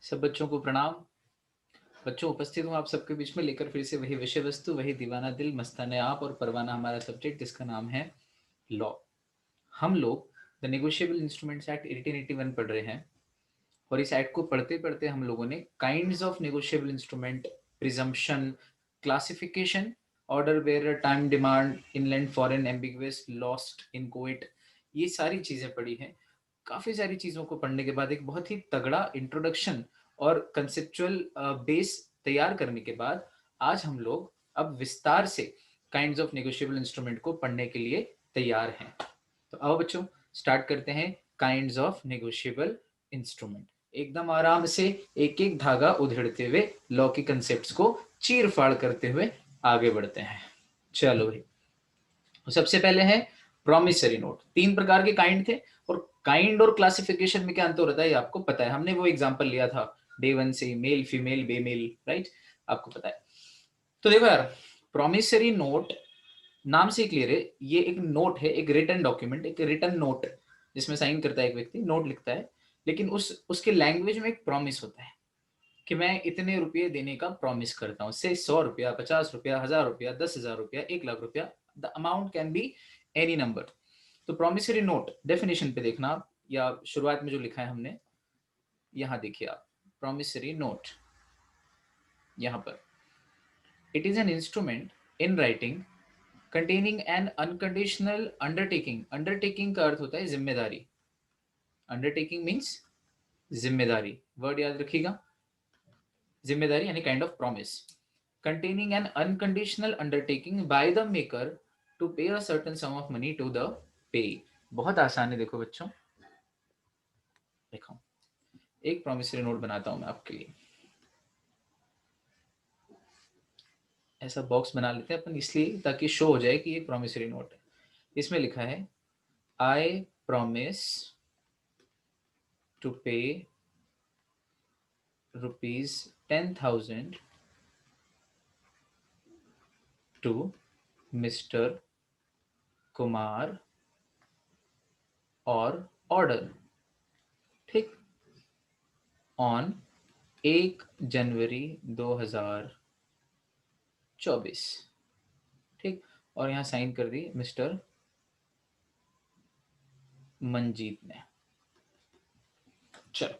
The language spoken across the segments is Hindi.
सब बच्चों को प्रणाम। बच्चों, उपस्थित हूँ आप सबके बीच में लेकर फिर से वही विषय वस्तु, वही दीवाना दिल, मस्ताने आप और परवाना हमारा सब्जेक्ट, जिसका नाम है लॉ। हम लोग द नेगोशिएबल इंस्ट्रूमेंट्स एक्ट 1881 पढ़ रहे हैं और इस एक्ट को पढ़ते पढ़ते हम लोगों ने kinds of negotiable instrument, presumption, classification, order bearer, time demand, inland, foreign, ambiguous, lost, inchoate, ये सारी चीजें पढ़ी हैं। काफी सारी चीजों को पढ़ने के बाद एक बहुत ही तगड़ा इंट्रोडक्शन और कंसेप्चुअल बेस तैयार करने के बाद आज हम लोग अब विस्तार से काइंड्स ऑफ नेगोशिएबल इंस्ट्रूमेंट को पढ़ने के लिए तैयार हैं। तो आओ बच्चों, स्टार्ट करते हैं काइंड्स ऑफ नेगोशिएबल इंस्ट्रूमेंट। एकदम आराम से एक एक धागा उधेड़ते हुए लॉ के कंसेप्ट्स को चीर फाड़ करते हुए आगे बढ़ते हैं। चलो भाई, सबसे पहले है प्रोमिसरी नोट। तीन प्रकार के काइंड थे और काइंड और क्लासिफिकेशन में क्या अंतर होता है ये आपको पता है। हमने वो एग्जांपल लिया था डे वन से, मेल, फीमेल, बेमेल, राइट, आपको पता है। तो देखो यार, प्रोमिसरी नोट नाम से क्लियर है, ये एक नोट है, एक रिटन डॉक्यूमेंट, एक रिटन नोट जिसमें साइन करता है एक व्यक्ति, नोट लिखता है, लेकिन उसके लैंग्वेज में एक प्रॉमिस होता है कि मैं इतने रुपये देने का प्रॉमिस करता हूँ, से 100 रुपया, 50 रुपया, 1000 रुपया, 10,000 रुपया, 1 लाख रुपया, the amount can be any number. तो प्रोमिसरी नोट डेफिनेशन पे देखना आप, या शुरुआत में जो लिखा है हमने, यहां देखिए आप, प्रोमिसरी नोट यहां पर, it is an instrument in writing containing an unconditional undertaking। undertaking का अर्थ होता है जिम्मेदारी। undertaking means जिम्मेदारी, वर्ड याद रखिएगा, जिम्मेदारी यानी kind of promise. containing an unconditional undertaking by the maker to pay a certain sum of money to the payee। बहुत आसान है, देखो बच्चों, देखो एक प्रॉमिसरी नोट बनाता हूं मैं आपके लिए। ऐसा बॉक्स बना लेते हैं अपन, इसलिए ताकि शो हो जाए कि ये प्रॉमिसरी नोट है। इसमें लिखा है आई प्रॉमिस टू पे ₹10,000 टू मिस्टर कुमार और ऑर्डर, ठीक, ऑन 1 जनवरी 2024, ठीक, और यहाँ साइन कर दी मिस्टर मंजीत ने। चलो,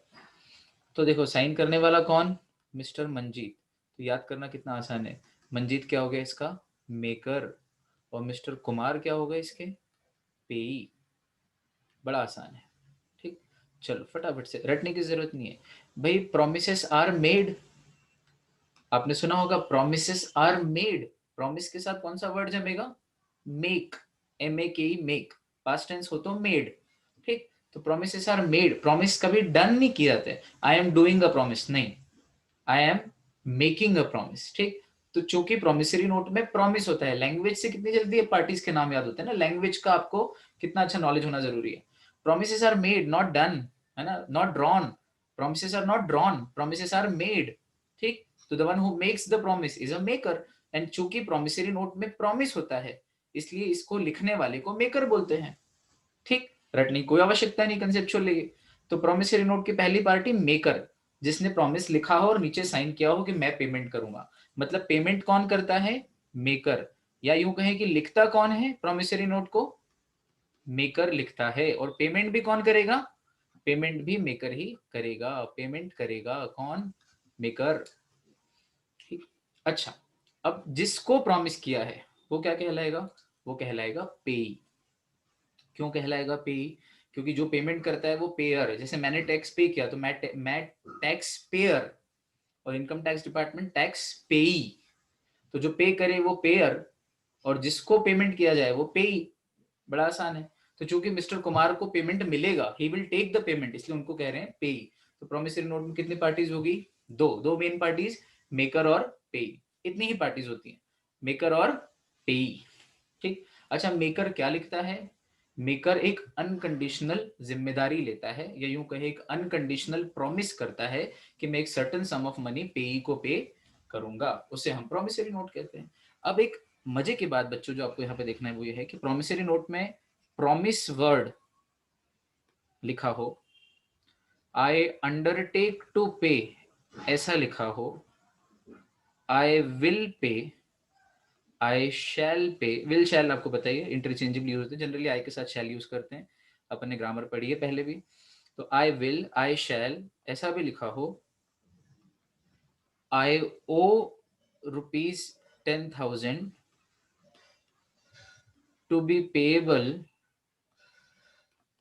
तो देखो साइन करने वाला कौन, मिस्टर मंजीत। तो याद करना कितना आसान है, मंजीत क्या हो गया इसका, मेकर, और मिस्टर कुमार क्या होगा इसके, पेई। बड़ा आसान है, ठीक। चलो फटाफट से, रटने की जरूरत नहीं है भाई। प्रोमिसेस आर मेड, आपने सुना होगा प्रोमिसेस आर मेड। प्रॉमिस के साथ कौन सा वर्ड जमेगा, make, MEK, make, past tense हो तो मेड, ठीक। तो प्रोमिसेस आर मेड, प्रॉमिस कभी डन नहीं किया जाता है, I am doing a promise नहीं, I am making a promise, ठीक। तो चूंकि प्रोमिसरी नोट में प्रॉमिस होता है, लैंग्वेज से कितनी जल्दी पार्टीज के नाम याद होते हैं ना, लैंग्वेज का आपको कितना अच्छा नॉलेज होना जरूरी है। Promises are made not done, है ना, not drawn. Promises are not drawn, promises are made, ठीक। तो the one who makes the promise is a maker, and चूंकि प्रोमिसरी नोट में प्रॉमिस होता है इसलिए इसको लिखने वाले को मेकर बोलते हैं, ठीक। रटने की कोई आवश्यकता नहीं कंसेप्चुअल। तो प्रोमिसरी नोट की पहली पार्टी मेकर, जिसने प्रॉमिस लिखा हो और नीचे साइन किया हो कि मैं पेमेंट करूंगा। मतलब पेमेंट कौन करता है, मेकर, या यूं कहें कि लिखता कौन है प्रोमिसरी नोट को, मेकर लिखता है, और पेमेंट भी कौन करेगा, पेमेंट भी मेकर ही करेगा। पेमेंट करेगा कौन, मेकर, ठीक। अच्छा, अब जिसको प्रॉमिस किया है वो क्या कहलाएगा, वो कहलाएगा पेई। क्यों कहलाएगा पेई, क्योंकि जो पेमेंट करता है वो पेयर है। जैसे मैंने टैक्स पे किया तो मैं टैक्स पेयर, और इनकम टैक्स डिपार्टमेंट टैक्स पेई। तो जो पे करे वो पेयर, और जिसको पेमेंट किया जाए वो पेई। बड़ा आसान है। तो चूंकि मिस्टर कुमार को पेमेंट मिलेगा, he will take the payment, इसलिए उनको कह रहे हैं पेई। तो प्रोमिसरी नोट में कितनी पार्टीज होगी, दो, दो मेन पार्टीज, मेकर और पेई, इतनी ही पार्टीज होती हैं, मेकर और पेई, ठीक। अच्छा, मेकर क्या लिखता है, मेकर एक अनकंडीशनल जिम्मेदारी लेता है, या यूं कहे एक अनकंडीशनल प्रॉमिस करता है कि मैं एक सर्टेन सम ऑफ मनी पेई को पे करूंगा, उसे हम प्रोमिसरी नोट कहते हैं। अब एक मजे की बात बच्चों जो आपको यहाँ पे देखना है वो ये है कि प्रोमिसरी नोट में प्रॉमिस वर्ड लिखा हो, आई अंडरटेक टू पे ऐसा लिखा हो, आई विल पे, आई शैल पे। विल शैल आपको बताइए इंटरचेंजेबल यूज होते हैं, जनरली आई के साथ शैल यूज करते हैं, अपन ने ग्रामर पढ़ी है पहले भी। तो आई विल, आई शैल, ऐसा भी लिखा हो, I owe ₹10,000 to be payable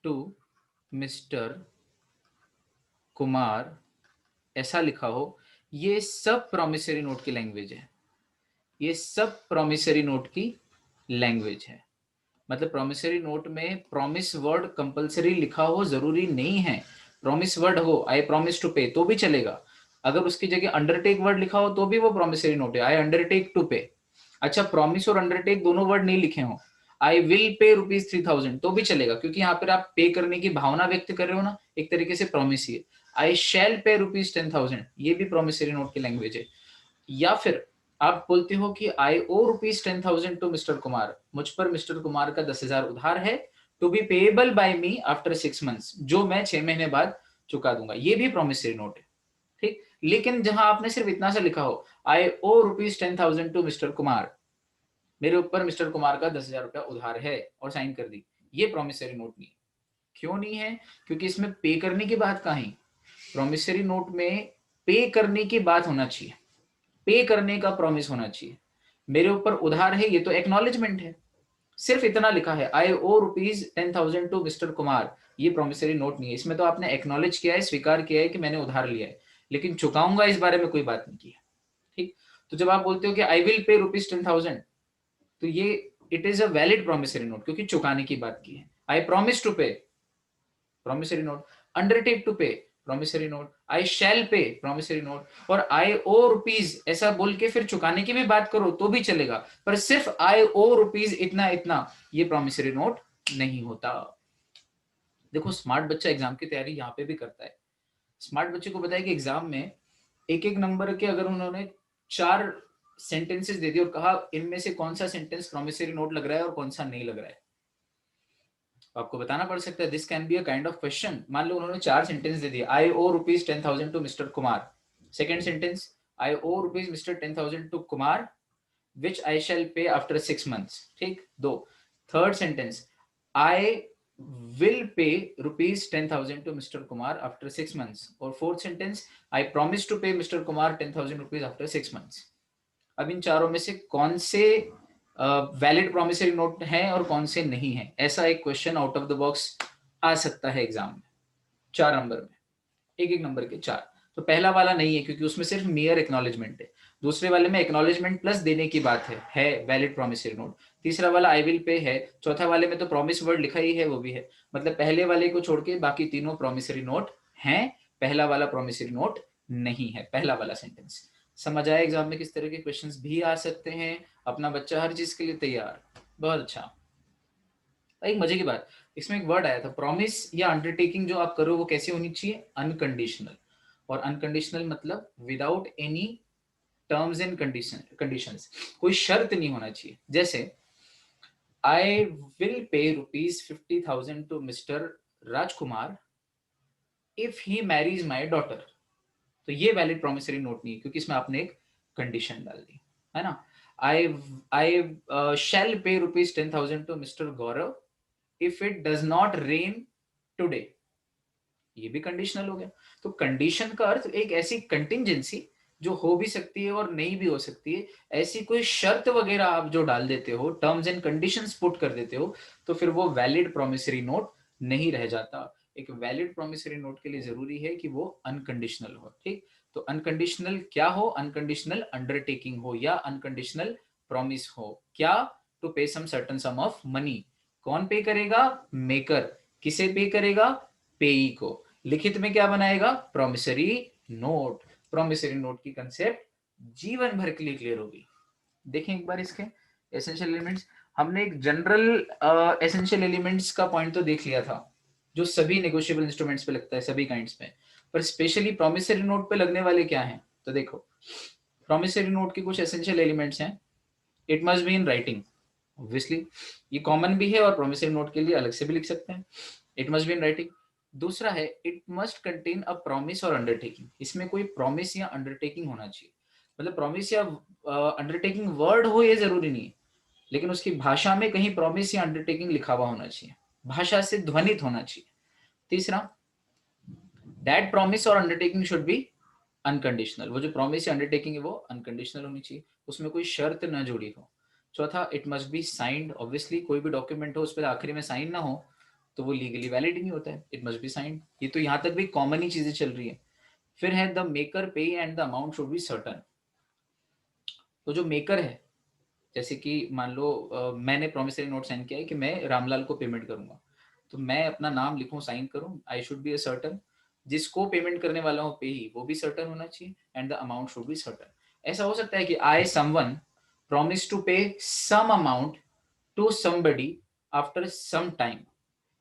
to mister Kumar, ऐसा लिखा हो, ये सब प्रॉमिसरी नोट की लैंग्वेज है। ये सब प्रॉमिसरी नोट की लैंग्वेज है। मतलब प्रॉमिसरी नोट में प्रॉमिस वर्ड कंपलसरी लिखा हो जरूरी नहीं है। प्रॉमिस वर्ड हो, आई प्रॉमिस टू पे, तो भी चलेगा। अगर उसकी जगह अंडरटेक वर्ड लिखा हो तो भी वो प्रॉमिसरी नोट है, आई अंडरटेक टू पे। अच्छा, प्रॉमिस और अंडरटेक दोनों वर्ड नहीं लिखे हो, आई विल पे ₹3,000, तो भी चलेगा, क्योंकि यहाँ पर आप पे करने की भावना व्यक्त कर रहे हो ना, एक तरीके से प्रॉमिस ही है। आई शैल पे ₹10,000, ये भी प्रॉमिसरी नोट की लैंग्वेज है। या फिर आप बोलते हो कि I owe ₹10,000 to mister Kumar, मुझ पर मिस्टर कुमार का 10,000 उधार है, to be payable by me after 6 months, जो मैं 6 महीने बाद चुका दूंगा, ये भी प्रॉमिसरी नोट है। ठीक, लेकिन जहां आपने सिर्फ इतना सा लिखा हो, I owe ₹10,000 to mister Kumar, मेरे ऊपर मिस्टर कुमार का 10,000 रुपया उधार है, और साइन कर दी, ये प्रॉमिसरी नोट नहीं। क्यों नहीं है? क्योंकि इसमें पे करने की बात कहीं। प्रॉमिसरी नोट में पे करने की बात होना चाहिए, पे करने का प्रॉमिस होना चाहिए। मेरे ऊपर उधार है, ये तो एक्नॉलेजमेंट है। सिर्फ इतना लिखा है, आई ओ ₹10,000 टू मिस्टर कुमार, ये प्रॉमिसरी नोट नहीं है। इसमें तो आपने एक्नॉलेज किया है, स्वीकार किया है कि मैंने उधार लिया है, लेकिन चुकाऊंगा इस बारे में कोई बात नहीं की है। ठीक, तो जब आप बोलते हो कि आई विल पे ₹10,000, तो ये it is a valid promissory note, क्योंकि चुकाने की बात की है। आई प्रॉमिस टू पे, प्रॉमिसरी नोट। अंडरटेक टू पे, प्रॉमिसरी नोट। आई शैल पे, प्रॉमिसरी नोट। और आई ओ रुपीज ऐसा बोल के फिर चुकाने की भी बात करो तो भी चलेगा, पर सिर्फ आई ओ रुपीज इतना इतना, ये प्रॉमिसरी नोट नहीं होता। देखो, स्मार्ट बच्चा एग्जाम की तैयारी यहाँ पे भी करता है। स्मार्ट बच्चे को बताया कि एग्जाम में एक एक नंबर के अगर उन्होंने 4 सेंटेंसेस दे दिए और कहा इनमें से कौन सा सेंटेंस प्रॉमिसरी नोट लग रहा है और कौन सा नहीं लग रहा है, आपको बताना पड़ सकता है। This can be a kind of question. मान लो उन्होंने 4 सेंटेंस दे दिए, I owe ₹10,000 to mister Kumar. Second sentence, I owe rupees mister 10,000 to Kumar, which I shall pay after 6 months. ठीक, 2। Third sentence, I will pay ₹10,000 to mister Kumar after 6 months. और fourth sentence, I promise to pay mister Kumar ₹10,000 after 6 months. अब इन चारों में से कौन से वैलिड प्रॉमिसरी नोट है और कौन से नहीं है, ऐसा एक question out of the box आ सकता है एग्जाम में। 4 नंबर में, एक एक नंबर के 4। तो पहला वाला नहीं है, क्योंकि उसमें सिर्फ मेयर एक्नॉलेजमेंट है। दूसरे वाले में एक्नॉलेजमेंट प्लस देने की बात है वैलिड प्रॉमिसरी नोट। तीसरा वाला आई विल पे है। चौथा वाले में तो प्रॉमिस वर्ड लिखा ही है, वो भी है। मतलब पहले वाले को छोड़ के बाकी तीनों प्रॉमिसरी नोट हैं, पहला वाला प्रॉमिसरी नोट नहीं है, पहला वाला सेंटेंस। समझ आया एग्जाम में किस तरह के क्वेश्चंस भी आ सकते हैं। अपना बच्चा हर चीज के लिए तैयार, बहुत अच्छा। एक मजे की बात, इसमें एक वर्ड आया था, प्रॉमिस या अंडरटेकिंग जो आप करो वो कैसी होनी चाहिए, अनकंडीशनल। और अनकंडीशनल मतलब without any terms and conditions, कोई शर्त नहीं होना चाहिए। जैसे आई will pay ₹50,000 to mister Rajkumar if he marries my daughter, तो ये वैलिड प्रोमिसरी नोट नहीं है, क्योंकि इसमें आपने एक कंडीशन डाल दी है ना। आई आई shall pay ₹10,000 to mister Gaurav if it does not rain today, ये भी कंडीशनल हो गया। तो कंडीशन का अर्थ एक ऐसी कंटिंजेंसी जो हो भी सकती है और नहीं भी हो सकती है। ऐसी कोई शर्त वगैरह आप जो डाल देते हो, टर्म्स एंड कंडीशंस पुट कर देते हो, तो फिर वो वैलिड प्रोमिसरी नोट नहीं रह जाता। एक वैलिड प्रोमिसरी नोट के लिए जरूरी है कि वो अनकंडीशनल हो। ठीक, तो अनकंडीशनल क्या हो, अनकंडीशनल अंडरटेकिंग हो या अनकंडीशनल प्रॉमिस हो। क्या? To pay some certain sum of money. कौन पे करेगा? मेकर। किसे पे करेगा? पेई को। लिखित में क्या बनाएगा? Promissory note. प्रॉमिसरी नोट की कंसेप्ट जीवन भर के लिए क्लियर होगी। देखें एक बार इसके एसेंशियल एलिमेंट्स। हमने एक जनरल एसेंशियल एलिमेंट्स का पॉइंट तो देख लिया था, जो सभी नेगोशिएबल इंस्ट्रूमेंट्स पे लगता है, सभी काइंड्स पे। पर स्पेशली प्रॉमिसरी नोट पे लगने वाले क्या हैं, तो देखो, प्रॉमिसरी नोट के कुछ एसेंशियल एलिमेंट्स हैं। It must be in writing, obviously ये कॉमन भी है और प्रॉमिसरी नोट के लिए अलग से भी लिख सकते हैं। It must be in writing. दूसरा है it must contain a promise और अंडरटेकिंग, इसमें कोई प्रॉमिस या अंडरटेकिंग होना चाहिए। मतलब प्रॉमिस या अंडरटेकिंग वर्ड हो ये जरूरी नहीं है, लेकिन उसकी भाषा में कहीं प्रॉमिस या अंडरटेकिंग लिखा हुआ होना चाहिए, भाषा से ध्वनित होना चाहिए। तीसरा, दैट प्रॉमिस और अंडरटेकिंग शुड बी अनकंडीशनल, वो जो प्रॉमिस या अंडरटेकिंग है वो अनकंडीशनल होनी चाहिए, उसमें कोई शर्त न जुड़ी हो। चौथा, it must be signed, obviously कोई भी डॉक्यूमेंट हो उस पर आखिरी में साइन ना हो तो वो लीगली वैलिड नहीं होता है, इट मस्ट बी साइंड। ये तो यहाँ तक भी कॉमन ही चीजें चल रही है। फिर है द मेकर पे and the amount should be certain. तो जो मेकर है, जैसे कि मान लो मैंने प्रोमिसरी नोट साइन किया है कि मैं रामलाल को पेमेंट करूंगा, तो मैं अपना नाम लिखूं साइन करूं, I should be a certain. जिसको पेमेंट करने वाला हूं पे ही, वो भी सर्टन होना चाहिए, and the amount should be certain. ऐसा हो सकता है कि आई someone promise to pay some amount to somebody after some time,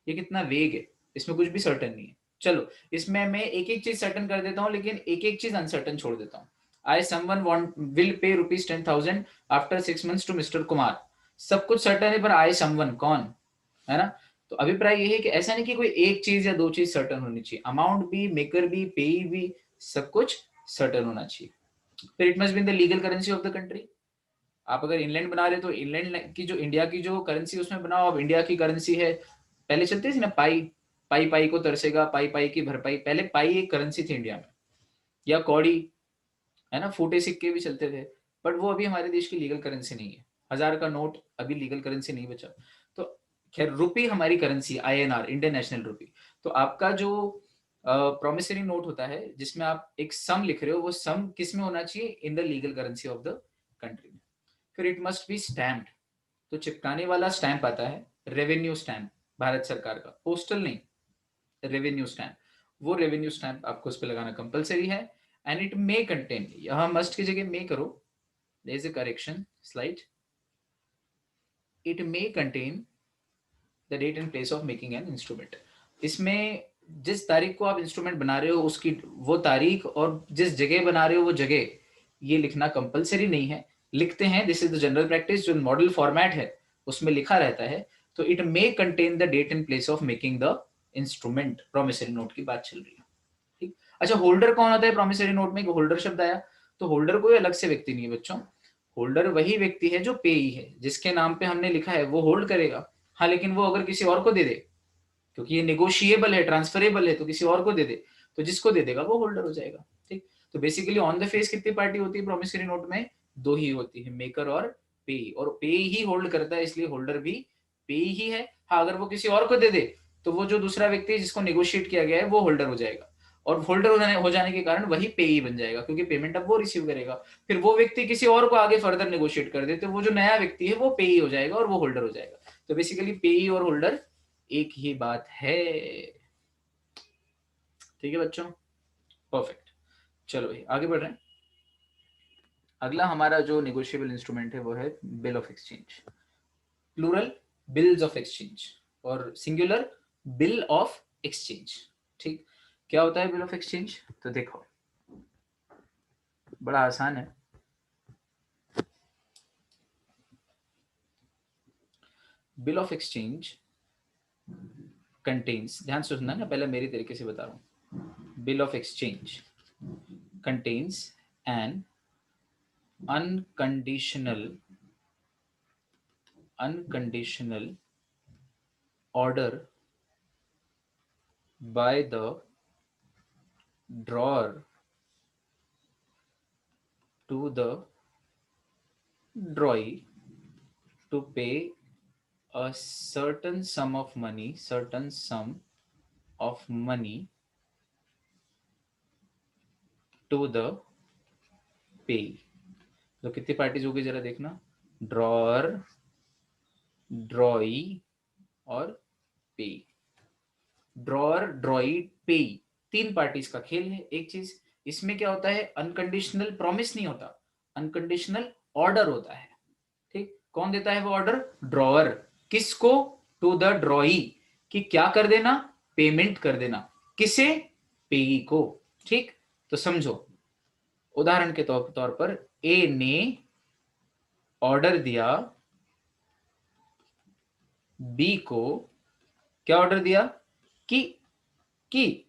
ये कितना वेग है, इसमें कुछ भी सर्टन नहीं है। चलो इसमें मैं एक एक चीज सर्टन कर देता हूँ, लेकिन एक एक चीज अनसर्टन छोड़ देता हूँ। आई someone want will pay ₹10,000 after 6 months to mister Kumar, सब कुछ सर्टन है, पर आई समवन कौन है ना। तो अभिप्राय ये है कि ऐसा नहीं कि कोई एक चीज या दो चीज सर्टन होनी चाहिए, अमाउंट भी, मेकर भी, पे भी, सब कुछ सर्टन होना चाहिए। फिर it must be in the legal currency of the country. आप अगर इंग्लैंड बना रहे तो इंग्लैंड की जो इंडिया की जो करेंसी उसमें बनाओ। अब इंडिया की करेंसी है, पहले चलती थी ना पाई, पाई पाई को तरसेगा, पाई पाई की भरपाई, पहले पाई एक करेंसी थी इंडिया में, या कौड़ी, है ना, फूटे सिक्के भी चलते थे, बट वो अभी हमारे देश की लीगल करेंसी नहीं है। 1000 का नोट अभी लीगल करेंसी नहीं बचा। तो खैर रुपी हमारी करेंसी, INR, इंडियन नेशनल रुपी। तो आपका जो प्रोमिसरी नोट होता है जिसमें आप एक सम लिख रहे हो, वो सम किस में होना चाहिए, in the legal currency of the country में। फिर इट मस्ट बी स्टैम्प्ड, तो चिपकाने वाला स्टैंप आता है, रेवेन्यू स्टैंप, भारत सरकार का, पोस्टल नहीं, रेवेन्यू स्टैंप, वो रेवेन्यू स्टैंप आपको उस पर लगाना कंपलसरी है। एंड इट मे कंटेन, यहां मस्ट की जगह मे करो, there is a correction slide, it may contain the date and place of making an instrument. इसमें जिस तारीख को आप इंस्ट्रूमेंट बना रहे हो उसकी वो तारीख, और जिस जगह बना रहे हो वो जगह, ये लिखना कंपलसरी नहीं है। लिखते हैं, this is the general practice, जो मॉडल फॉर्मेट है उसमें लिखा रहता है। तो it may contain the date and place of making the instrument, promissory note की बात चल रही है। ठीक। अच्छा, होल्डर कौन होता है प्रोमिसरी नोट में, होल्डर शब्द आया, तो होल्डर कोई अलग से व्यक्ति नहीं है बच्चों, होल्डर वही व्यक्ति है जो पेई है, जिसके नाम पे हमने लिखा है वो होल्ड करेगा। हाँ, लेकिन वो अगर किसी और को दे दे, क्योंकि ये नेगोशिएबल है, ट्रांसफरेबल है, तो किसी और को दे दे, तो जिसको दे देगा वो होल्डर हो जाएगा। ठीक। तो बेसिकली ऑन द फेस कितनी पार्टी होती है प्रोमिसरी नोट में, दो ही होती है, मेकर और पे, और पे ही होल्ड करता है, इसलिए होल्डर भी पे ही है। हाँ, अगर वो किसी और को दे दे तो वो जो दूसरा व्यक्ति है जिसको नेगोशिएट किया गया है वो होल्डर हो जाएगा, और होल्डर हो जाने के कारण वही पे ही बन जाएगा, क्योंकि पेमेंट अब वो रिसीव करेगा। फिर वो व्यक्ति किसी और को आगे फर्दर नेगोशिएट कर दे तो वो जो नया व्यक्ति है वो पे ही हो जाएगा और वो होल्डर हो जाएगा। तो बेसिकली पे ही और होल्डर एक ही बात है। ठीक है बच्चों, परफेक्ट। चलो भाई आगे बढ़ रहे हैं। अगला हमारा जो नेगोशिएबल इंस्ट्रूमेंट है वो है bill of exchange, plural bills of exchange, और सिंगुलर बिल ऑफ एक्सचेंज। ठीक। क्या होता है बिल ऑफ एक्सचेंज, तो देखो बड़ा आसान है। बिल ऑफ एक्सचेंज कंटेन्स, ध्यान से सुनना ना, पहले मेरी तरीके से बता रहा हूं। Bill of exchange contains an unconditional order by the drawer to the drawee to pay a certain sum of money to the pay। तो कितनी पार्टीज होगी जरा देखना, ड्रॉअर, ड्रॉई और पे। ड्रॉअर, ड्रॉई, पे, तीन पार्टीज का खेल है। एक चीज इसमें क्या होता है, अनकंडीशनल प्रॉमिस नहीं होता, अनकंडीशनल ऑर्डर होता है। ठीक। कौन देता है वो ऑर्डर, ड्रॉअर, किसको, टू द ड्रॉई, कि क्या कर देना, पेमेंट कर देना, किसे, पेई को। ठीक। तो समझो, उदाहरण के तौर पर ए ने ऑर्डर दिया बी को, क्या ऑर्डर दिया, कि कि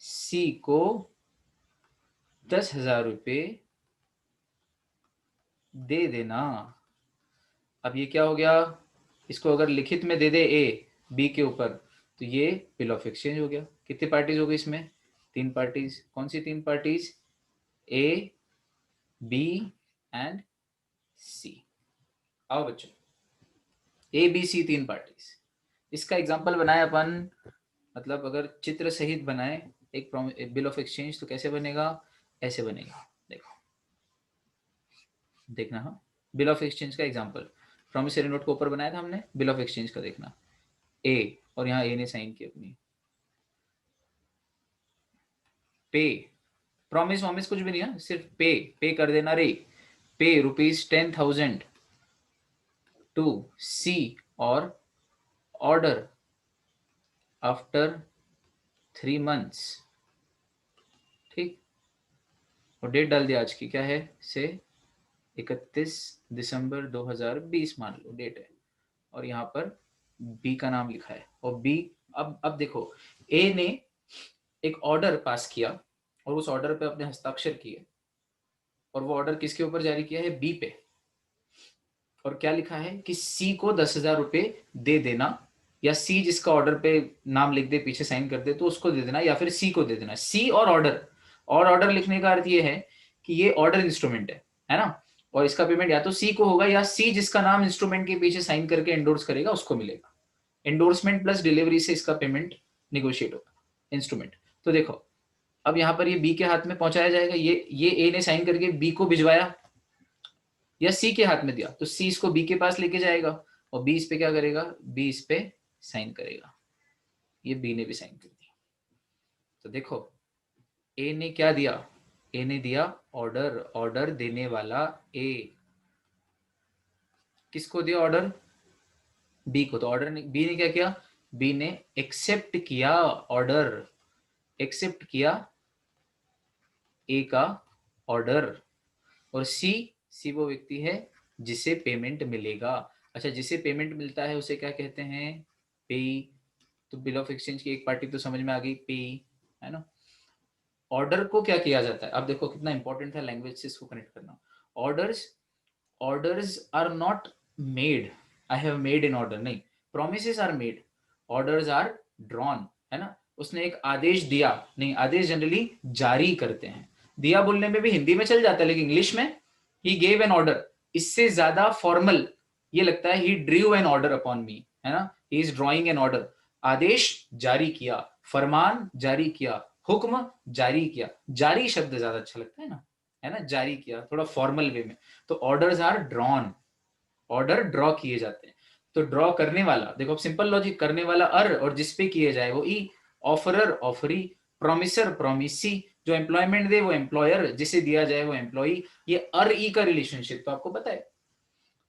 सी को 10,000 रुपये दे देना। अब ये क्या हो गया, इसको अगर लिखित में दे दे ए बी के ऊपर तो ये बिल ऑफ एक्सचेंज हो गया। कितनी पार्टीज हो गई इसमें, 3 पार्टीज। कौन सी 3 पार्टीज, ए बी एंड सी। आओ बच्चों, ए बी सी 3 पार्टीज। इसका एग्जांपल बनाए अपन, मतलब अगर चित्र सहित बनाए एक बिल ऑफ एक्सचेंज तो कैसे बनेगा, ऐसे बनेगा। देखो देखना, हाँ बिल ऑफ एक्सचेंज का एग्जांपल, प्रॉमिसरी नोट के ऊपर बनाया था हमने, बिल ऑफ एक्सचेंज का देखना। ए, और यहाँ ए ने साइन की अपनी, पे, प्रॉमिस वॉमिस कुछ भी नहीं है, सिर्फ पे, पे कर देना रे। पे ₹10,000 टू सी और ऑर्डर आफ्टर 3 months। ठीक, और डेट डाल दिया आज की, क्या है से 31 दिसंबर 2020 मान लो डेट है, और यहाँ पर बी का नाम लिखा है। और बी, अब देखो, ए ने एक ऑर्डर पास किया और उस ऑर्डर पे अपने हस्ताक्षर किए, और वो ऑर्डर किसके ऊपर जारी किया है, बी पे। और क्या लिखा है कि सी को 10,000 रुपये दे देना, या सी जिसका ऑर्डर पे नाम लिख दे पीछे साइन कर दे तो उसको दे देना, या फिर सी को दे देना। सी और ऑर्डर, और ऑर्डर लिखने का अर्थ ये है कि ये ऑर्डर इंस्ट्रूमेंट है ना, और इसका पेमेंट या तो सी को होगा, या सी जिसका नाम इंस्ट्रूमेंट के पीछे साइन करके एंडोर्स करेगा उसको मिलेगा। एंडोर्समेंट प्लस डिलीवरी से इसका पेमेंट निगोशिएट होगा, इंस्ट्रूमेंट। तो देखो, अब यहाँ पर ये बी के हाथ में पहुंचाया जाएगा, ये ए ने साइन करके बी को भिजवाया, या सी के हाथ में दिया तो सी इसको बी के पास लेके जाएगा, और बी इस पे क्या करेगा, बी इस पे साइन करेगा। ये बी ने भी साइन कर दिया। तो देखो, ए ने क्या दिया, ए ने दिया ऑर्डर, ऑर्डर देने वाला ए, किसको दिया ऑर्डर, बी को। तो ऑर्डर ने, बी ने क्या किया, बी ने एक्सेप्ट किया ऑर्डर, एक्सेप्ट किया ए का ऑर्डर। और सी, सी वो व्यक्ति है जिसे पेमेंट मिलेगा। अच्छा, जिसे पेमेंट मिलता है उसे क्या कहते हैं, पेई। तो बिल ऑफ एक्सचेंज की एक पार्टी तो समझ में आ गई, पेई, है ना। ऑर्डर को क्या किया जाता है, अब देखो कितना इंपॉर्टेंट है लैंग्वेज से इसको कनेक्ट करना। Orders, orders are not made, I have made in order, नहीं, promises are made, orders are drawn, है ना। उसने एक आदेश दिया, नहीं, आदेश जनरली जारी करते हैं। दिया बोलने में भी हिंदी में चल जाता है, लेकिन इंग्लिश में ही गेव एन ऑर्डर, इससे ज्यादा फॉर्मल ये लगता है, he drew an order upon me, है ना, he is drawing an order. आदेश जारी किया, फरमान जारी किया, हुक्म जारी किया। जारी शब्द ज्यादा अच्छा लगता है ना, जारी किया थोड़ा फॉर्मल वे में। तो orders are drawn, order draw किए जाते हैं। तो ड्रॉ करने वाला, देखो सिंपल लॉजिक, करने वाला अर, और जिसपे किए जाए वो ई, ऑफरर ऑफरी, प्रोमिसर प्रोमिसी, जो एम्प्लॉयमेंट दे वो एम्प्लॉयर, जिसे दिया जाए वो एम्प्लॉई। ये अर ई का रिलेशनशिप तो आपको पता है।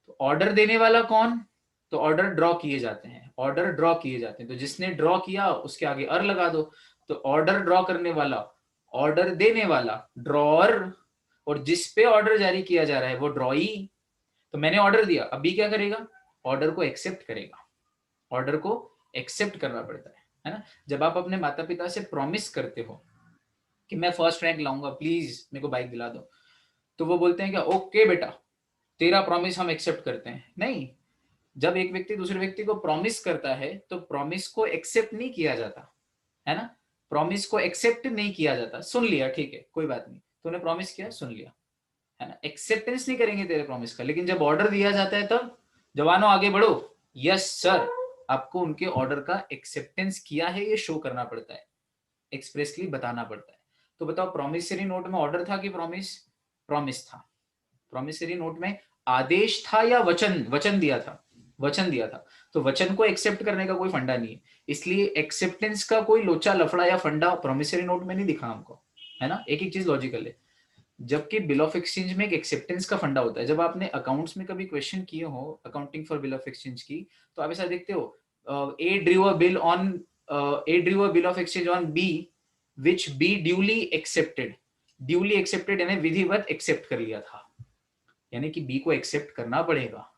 तो ऑर्डर देने वाला कौन, तो ऑर्डर ड्रॉ किए जाते हैं, ऑर्डर ड्रॉ किए जाते हैं, तो जिसने ड्रॉ किया उसके आगे अर लगा दो। तो ऑर्डर ड्रॉ करने वाला, ऑर्डर देने वाला ड्रॉअर, और जिस पे ऑर्डर जारी किया जा रहा है वो ड्रॉई। तो मैंने ऑर्डर दिया, अभी क्या करेगा, ऑर्डर को एक्सेप्ट करेगा, ऑर्डर को एक्सेप्ट करना पड़ता है ना। जब आप अपने माता पिता से प्रॉमिस करते हो कि मैं फर्स्ट रैंक लाऊंगा, प्लीज मेरे को बाइक दिला दो, तो वो बोलते हैं क्या, ओके बेटा तेरा प्रॉमिस हम एक्सेप्ट करते हैं, नहीं। जब एक व्यक्ति दूसरे व्यक्ति को प्रॉमिस करता है तो प्रॉमिस को एक्सेप्ट नहीं किया जाता, है ना। प्रॉमिस को एक्सेप्ट नहीं किया जाता, सुन लिया ठीक है कोई बात नहीं, तूने प्रॉमिस किया सुन लिया, है ना, एक्सेप्टेंस नहीं करेंगे तेरे प्रॉमिस का। लेकिन जब ऑर्डर दिया जाता है तब, जवानों आगे बढ़ो, यस सर, आपको उनके ऑर्डर का एक्सेप्टेंस किया है ये शो करना पड़ता है, एक्सप्रेसली बताना पड़ता है। तो बताओ, प्रॉमिसरी नोट में ऑर्डर था कि प्रॉमिस, प्रॉमिस था। प्रॉमिसरी नोट में आदेश था या वचन, वचन दिया था, वचन दिया था। तो वचन को एक्सेप्ट करने का कोई फंडा नहीं है, इसलिए एक्सेप्टेंस का कोई लोचा लफड़ा या फंडा प्रॉमिसरी नोट में नहीं दिखा हमको, है ना। एक एक चीज लॉजिकल है। जबकि बिल ऑफ एक्सचेंज में एक एक्सेप्टेंस का फंडा होता है। जब आपने अकाउंट्स में कभी क्वेश्चन किए हो accounting for bill of exchange की, तो आप ऐसा देखते हो, A drew a bill on, A drew a bill of exchange on B which B duly accepted. Duly accepted यानी विधिवत एक्सेप्ट कर लिया था, यानी कि बी को एक्सेप्ट करना पड़ेगा।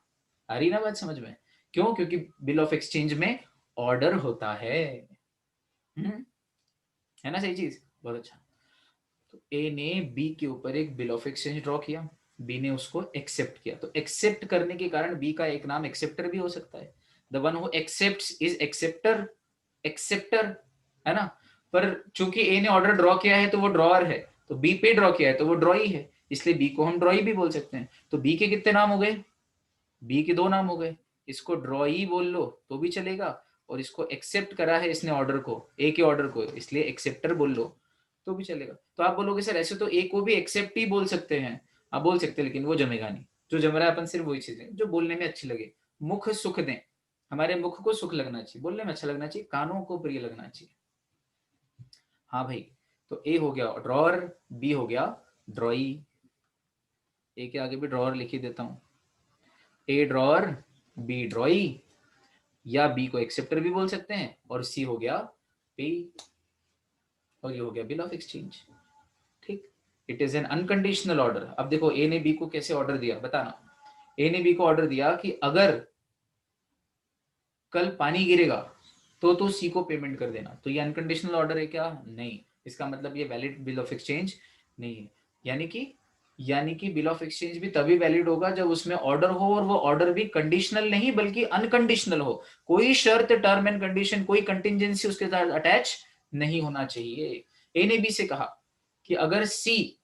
आ रही ना बात समझ में, क्यों, क्योंकि बिल ऑफ एक्सचेंज में ऑर्डर होता है। है ना सही चीज, बहुत अच्छा। तो ए ने बी के ऊपर एक बिल ऑफ एक्सचेंज ड्रॉ किया, बी ने उसको एक्सेप्ट किया, तो एक्सेप्ट करने के कारण बी का एक नाम एक्सेप्टर भी हो सकता है। The one who accepts is acceptor, acceptor, है ना। पर चूंकि ए ने ऑर्डर ड्रॉ किया है तो वो ड्रॉअर है, तो बी पे ड्रॉ किया है तो वो ड्रॉई है, इसलिए बी को हम ड्रॉई भी बोल सकते हैं। तो बी के कितने नाम हो गए, बी के दो नाम हो गए। इसको ड्रॉई बोल लो तो भी चलेगा, और इसको एक्सेप्ट करा है इसने ऑर्डर को, ए के ऑर्डर को, इसलिए एक्सेप्टर बोल लो तो भी चलेगा। तो आप बोलोगे सर ऐसे तो ए को भी एक्सेप्ट ही बोल सकते हैं, आप बोल सकते हैं, लेकिन वो जमेगा नहीं। जो जम रहा है अपन सिर्फ वही चीजें जो बोलने में अच्छी लगे, मुख सुख दें, हमारे मुख को सुख लगना चाहिए, बोलने में अच्छा लगना चाहिए, कानों को प्रिय लगना चाहिए। हाँ भाई, तो ए हो गया ड्रॉअर, बी हो गया ड्रॉई, ए के आगे भी ड्रॉअर लिख ही देता हूं, ए ड्रॉअर बी ड्रॉई, या बी को एक्सेप्टर भी बोल सकते हैं, और सी हो गया पे, और ये हो गया बिल ऑफ एक्सचेंज। ठीक, it is an unconditional order. अब देखो ए ने बी को कैसे ऑर्डर दिया बताना। ए ने बी को ऑर्डर दिया कि अगर कल पानी गिरेगा तो तू सी को पेमेंट कर देना, तो ये अनकंडीशनल ऑर्डर है क्या, नहीं। इसका मतलब ये वैलिड बिल ऑफ एक्सचेंज नहीं है। यानी कि बिल ऑफ एक्सचेंज भी तभी वैलिड होगा जब उसमें ऑर्डर हो, और वो ऑर्डर भी कंडीशनल नहीं बल्कि अनकंडीशनल हो, कोई शर्त, टर्म एंड कंडीशन, कोई कंटिजेंसी उसके साथ अटैच नहीं होना चाहिए। ए ने बी से कहा कि अगर सी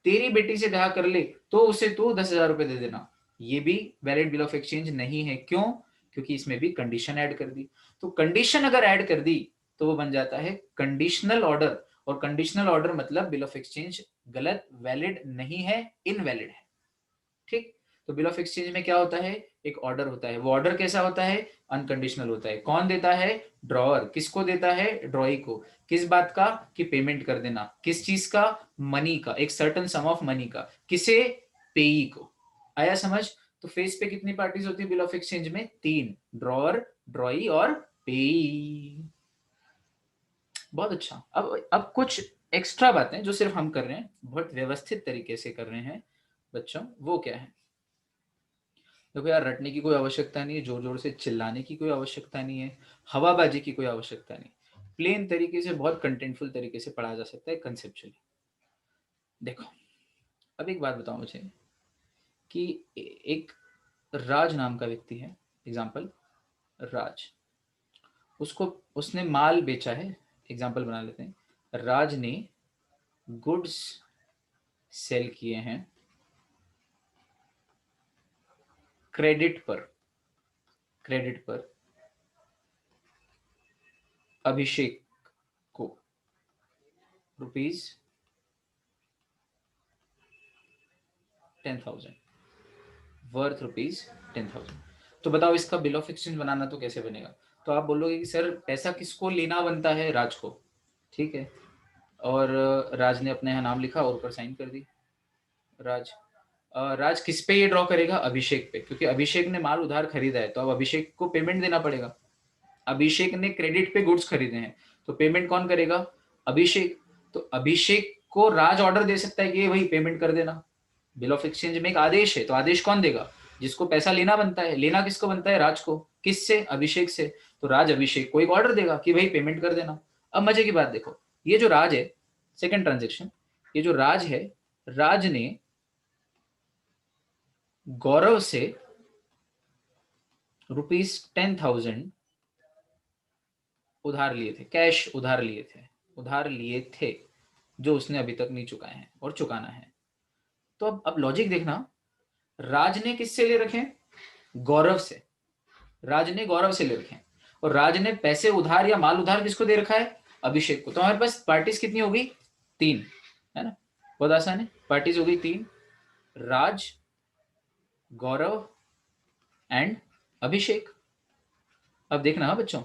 तेरी बेटी से ब्याह कर ले तो उसे तू 10,000 रुपए दे देना, ये भी वैलिड बिल ऑफ एक्सचेंज नहीं है। क्यों, क्योंकि इसमें भी कंडीशन ऐड कर दी। तो कंडीशन अगर ऐड कर दी तो वो बन जाता है कंडीशनल ऑर्डर, और कंडीशनल ऑर्डर मतलब बिल ऑफ एक्सचेंज गलत, वैलिड नहीं है, इनवैलिड है। ठीक, तो बिल ऑफ एक्सचेंज में क्या होता है, एक ऑर्डर होता है, वो ऑर्डर कैसा होता है, अनकंडीशनल होता है। कौन देता है, ड्रॉअर, किसको देता है, ड्रॉई को, किस बात का, कि पेमेंट कर देना, किस चीज का, मनी का, एक सर्टन सम ऑफ मनी का, किसे, पेई को। आया समझ। तो फेस पे कितनी पार्टीज होती है बिल ऑफ एक्सचेंज में, तीन, ड्रॉअर, ड्रॉई और पेई। बहुत अच्छा। अब कुछ एक्स्ट्रा बातें जो सिर्फ हम कर रहे हैं, बहुत व्यवस्थित तरीके से कर रहे हैं बच्चों, वो क्या है। देखो यार, रटने की कोई आवश्यकता नहीं है, जोर जोर से चिल्लाने की कोई आवश्यकता नहीं है, हवाबाजी की कोई आवश्यकता नहीं, प्लेन तरीके से बहुत कंटेंटफुल तरीके से पढ़ा जा सकता है कंसेप्चुअली। देखो, अब एक बात बताओ मुझे कि एक राज नाम का व्यक्ति है, एग्जाम्पल राज, उसको उसने माल बेचा है, एग्जाम्पल बना लेते हैं, राज ने गुड्स सेल किए हैं क्रेडिट पर, क्रेडिट पर अभिषेक को ₹10,000, वर्थ ₹10,000। तो बताओ इसका बिल ऑफ एक्सचेंज बनाना तो कैसे बनेगा। तो आप बोलोगे कि सर पैसा किसको लेना बनता है, राज को, ठीक है, और राज ने अपने यहाँ नाम लिखा और ऊपर साइन कर दी। राज राज किस पे ये ड्रॉ करेगा, अभिषेक पे, क्योंकि अभिषेक ने माल उधार खरीदा है तो अब अभिषेक को पेमेंट देना पड़ेगा। अभिषेक ने क्रेडिट पे गुड्स खरीदे हैं तो पेमेंट कौन करेगा, अभिषेक। तो अभिषेक को राज ऑर्डर दे सकता है कि भाई पेमेंट कर देना। बिल ऑफ एक्सचेंज में एक आदेश है, तो आदेश कौन देगा, जिसको पैसा लेना बनता है, लेना किसको बनता है, राज को, किससे, अभिषेक से। तो राज अभिषेक को एक ऑर्डर देगा कि भाई पेमेंट कर देना। अब मजे की बात देखो, ये जो राज है, सेकंड ट्रांजेक्शन, ये जो राज है, राज ने गौरव से ₹10,000 उधार लिए थे, कैश उधार लिए थे, उधार लिए थे, जो उसने अभी तक नहीं चुकाए हैं और चुकाना है। तो अब लॉजिक देखना, राज ने किससे ले रखे, गौरव से, राज ने गौरव से ले रखे हैं, और राज ने पैसे उधार या माल उधार किसको दे रखा है, अभिषेक को। तो हमारे पास पार्टीज कितनी होगी, तीन, है ना, बहुत आसान है, पार्टीज हो गई तीन, राज, गौरव एंड अभिषेक। अब देखना हाँ बच्चों,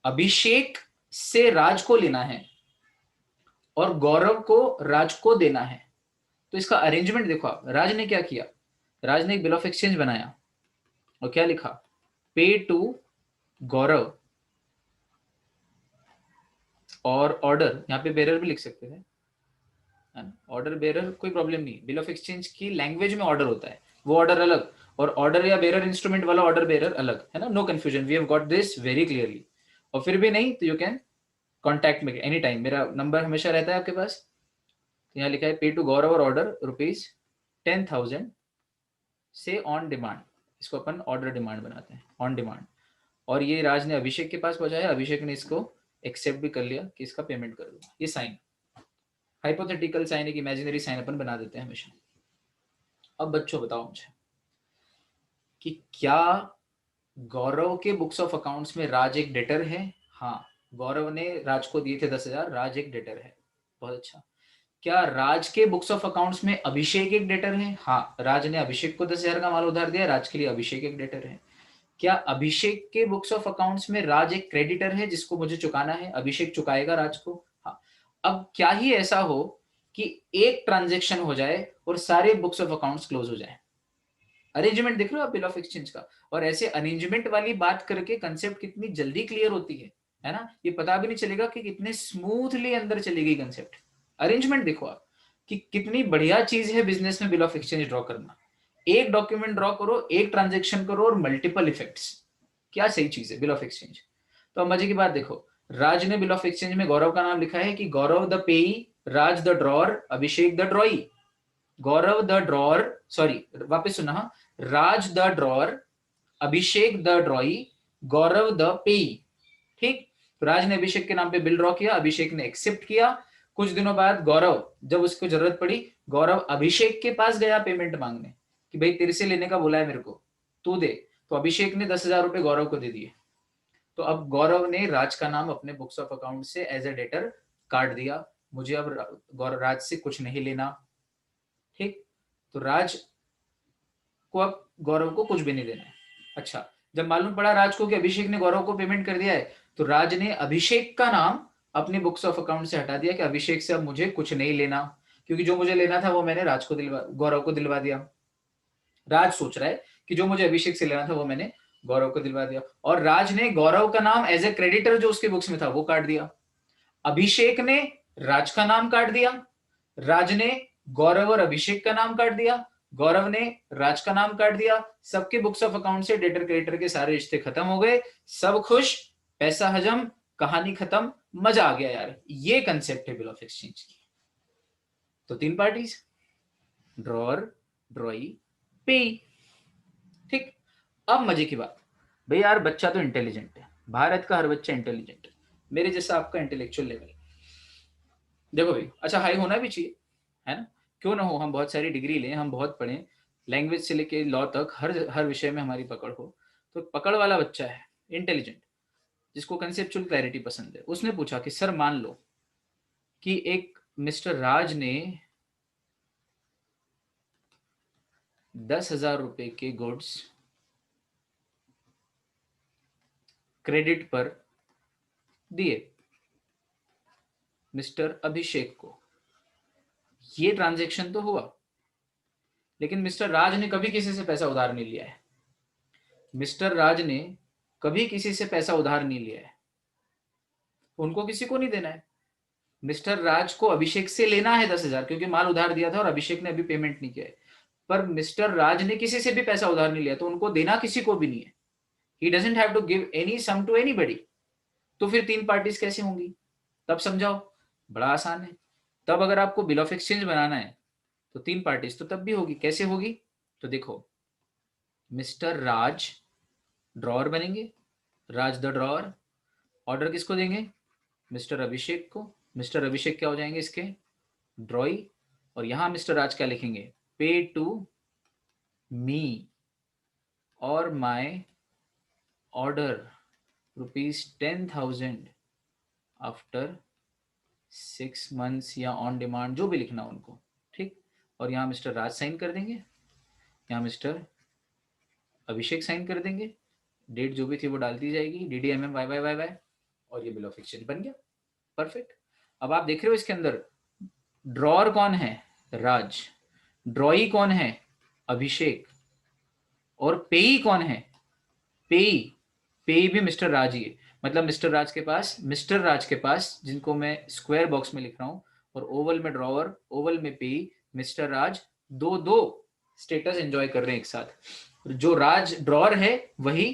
अभिषेक से राज को लेना है और गौरव को राज को देना है। तो इसका अरेंजमेंट देखो आप, राज ने क्या किया, राज ने एक बिल ऑफ एक्सचेंज बनाया और क्या लिखा, पे टू गौरव, और ऑर्डर, यहाँ पे बेरर भी लिख सकते थे, ऑर्डर बेरर कोई प्रॉब्लम नहीं, बिल ऑफ एक्सचेंज की लैंग्वेज में ऑर्डर होता है, वो ऑर्डर अलग, और ऑर्डर या बेरर इंस्ट्रूमेंट वाला ऑर्डर बेरर अलग, है ना, no confusion, we have got this very clearly. और फिर भी नहीं तो you can contact me any time, मेरा नंबर हमेशा रहता है आपके पास। तो यहाँ लिखा है पे टू गौरव और ऑर्डर ₹10,000 से ऑन डिमांड, इसको अपन ऑर्डर डिमांड बनाते हैं, ऑन डिमांड। और ये राज ने अभिषेक के पास पहुंचाया, अभिषेक ने इसको एक्सेप्ट भी कर लिया कि इसका पेमेंट कर दूंगा। ये साइन हाइपोथेटिकल साइन, एक इमेजिनरी साइन अपन बना देते हैं हमेशा। अब बच्चों बताओ मुझे कि क्या गौरव के बुक्स ऑफ अकाउंट्स में राज एक डेटर है? हाँ, गौरव ने राज को दिए थे 10,000, राज एक डेटर है। बहुत अच्छा। क्या राज के बुक्स ऑफ अकाउंट्स में अभिषेक एक डेटर है? हाँ, राज ने अभिषेक को 10,000 का माल उधार दिया, राज के लिए अभिषेक एक डेटर है। क्या अभिषेक के बुक्स ऑफ अकाउंट्स में राज एक क्रेडिटर है जिसको मुझे चुकाना है, अभिषेक चुकाएगा राज को? हाँ। अब क्या ही ऐसा हो कि एक ट्रांजेक्शन हो जाए और सारे बुक्स ऑफ अकाउंट्स क्लोज हो जाए। अरेंजमेंट देख रहे हो आप बिल ऑफ एक्सचेंज का? और ऐसे अरेंजमेंट वाली बात करके कंसेप्ट कितनी जल्दी क्लियर होती है ना? ये पता भी नहीं चलेगा कि कितने स्मूथली अंदर चली गई कंसेप्ट। अरेंजमेंट देखो आप कि कितनी बढ़िया चीज है बिजनेस में बिल ऑफ एक्सचेंज ड्रॉ करना। एक डॉक्यूमेंट ड्रॉ करो, एक ट्रांजेक्शन करो और मल्टीपल इफेक्ट्स। क्या सही चीज है बिल ऑफ एक्सचेंज। तो अब मजे की बात देखो, राज ने बिल ऑफ एक्सचेंज में गौरव का नाम लिखा है कि Gaurav the payee, Raj the drawer, Abhishek the drawee. Gaurav the drawer, sorry वापस सुना, Raj the drawer, Abhishek the drawee, Gaurav the payee. ठीक। तो राज ने अभिषेक के नाम पे बिल ड्रॉ किया, अभिषेक ने एक्सेप्ट किया। कुछ दिनों बाद गौरव, जब उसको जरूरत पड़ी, गौरव अभिषेक के पास गया पेमेंट मांगने कि भाई तेरे से लेने का बोला है मेरे को, तू दे। तो अभिषेक ने 10,000 रुपए गौरव को दे दिए। तो अब गौरव ने राज का नाम अपने बुक्स ऑफ अकाउंट से एज ए डेटर काट दिया। मुझे अब राज से कुछ नहीं लेना। ठीक। तो राज को अब गौरव को कुछ भी नहीं देना है। अच्छा, जब मालूम पड़ा राज को कि अभिषेक ने गौरव को पेमेंट कर दिया है, तो राज ने अभिषेक का नाम अपने बुक्स ऑफ अकाउंट से हटा दिया कि अभिषेक से अब मुझे कुछ नहीं लेना, क्योंकि जो मुझे लेना था वो मैंने राज को गौरव को दिलवा दिया। राज सोच रहा है कि जो मुझे अभिषेक से लेना था वो मैंने गौरव को दिलवा दिया, और राज ने गौरव का नाम एज ए क्रेडिटर जो उसके बुक्स में था वो काट दिया। अभिषेक ने राज का नाम काट दिया, राज ने गौरव और अभिषेक का नाम काट दिया, गौरव ने राज का नाम काट दिया। सबके बुक्स ऑफ अकाउंट से डेटर क्रेडिटर के सारे रिश्ते खत्म हो गए, सब खुश, पैसा हजम, कहानी खत्म, मजा आ गया यार। ये कंसेप्ट है बिल ऑफ एक्सचेंज की। तो 3 पार्टीज, ड्रॉर, ड्रॉई, पे। ठीक। अब मजे की बात, भाई यार बच्चा तो इंटेलिजेंट है, भारत का हर बच्चा इंटेलिजेंट है, मेरे जैसा आपका इंटेलेक्चुअल लेवल। देखो भाई, अच्छा हाई होना भी चाहिए, है ना? क्यों ना हो, हम बहुत सारी डिग्री लें, हम बहुत पढ़ें, लैंग्वेज से लेके लॉ तक हर विषय में हमारी पकड़ हो। तो पकड़ वाला बच्चा है इंटेलिजेंट, जिसको कंसेप्चुअल क्लैरिटी पसंद है, उसने पूछा कि सर मान लो कि एक मिस्टर राज ने 10,000 रुपए के गुड्स क्रेडिट पर दिए मिस्टर अभिषेक को। ये ट्रांजैक्शन तो हुआ, लेकिन मिस्टर राज ने कभी किसी से पैसा उधार नहीं लिया है। मिस्टर राज ने कभी किसी से पैसा उधार नहीं लिया है, उनको किसी को नहीं देना है। मिस्टर राज को अभिषेक से लेना है 10,000, क्योंकि माल उधार दिया था और अभिषेक ने अभी पेमेंट नहीं किया है। पर मिस्टर राज ने किसी से भी पैसा उधार नहीं लिया, तो उनको देना किसी को भी नहीं है। He doesn't have to give any sum to anybody. तो फिर 3 पार्टीज कैसे होंगी? तब समझाओ, बड़ा आसान है। तब अगर आपको बिल ऑफ एक्सचेंज बनाना है तो 3 पार्टीज तो तब भी होगी। कैसे होगी? तो देखो, मिस्टर राज ड्रॉर बनेंगे, राज द ड्रॉर। ऑर्डर किसको देंगे? मिस्टर अभिषेक को। मिस्टर अभिषेक क्या हो जाएंगे इसके? ड्रॉई। और यहां मिस्टर राज क्या लिखेंगे? पे टू मी और माय ऑर्डर ₹10,000 आफ्टर 6 months, या ऑन डिमांड, जो भी लिखना उनको। ठीक। और यहाँ मिस्टर राज साइन कर देंगे, यहाँ मिस्टर अभिषेक साइन कर देंगे, डेट जो भी थी वो डाल दी जाएगी, DDMM YYYY, और ये बिल ऑफ एक्सचेंज बन गया। परफेक्ट। अब आप देख रहे हो इसके अंदर ड्रॉर कौन है? राज। ड्रॉई कौन है? अभिषेक। और पेई कौन है? पेई। पेई भी मिस्टर राज ही है। मतलब मिस्टर राज के पास, जिनको मैं स्क्वायर बॉक्स में लिख रहा हूं, और ओवल में ड्रॉवर, ओवल में पेई, मिस्टर राज, दो दो स्टेटस एंजॉय कर रहे हैं एक साथ। जो राज ड्रॉर है वही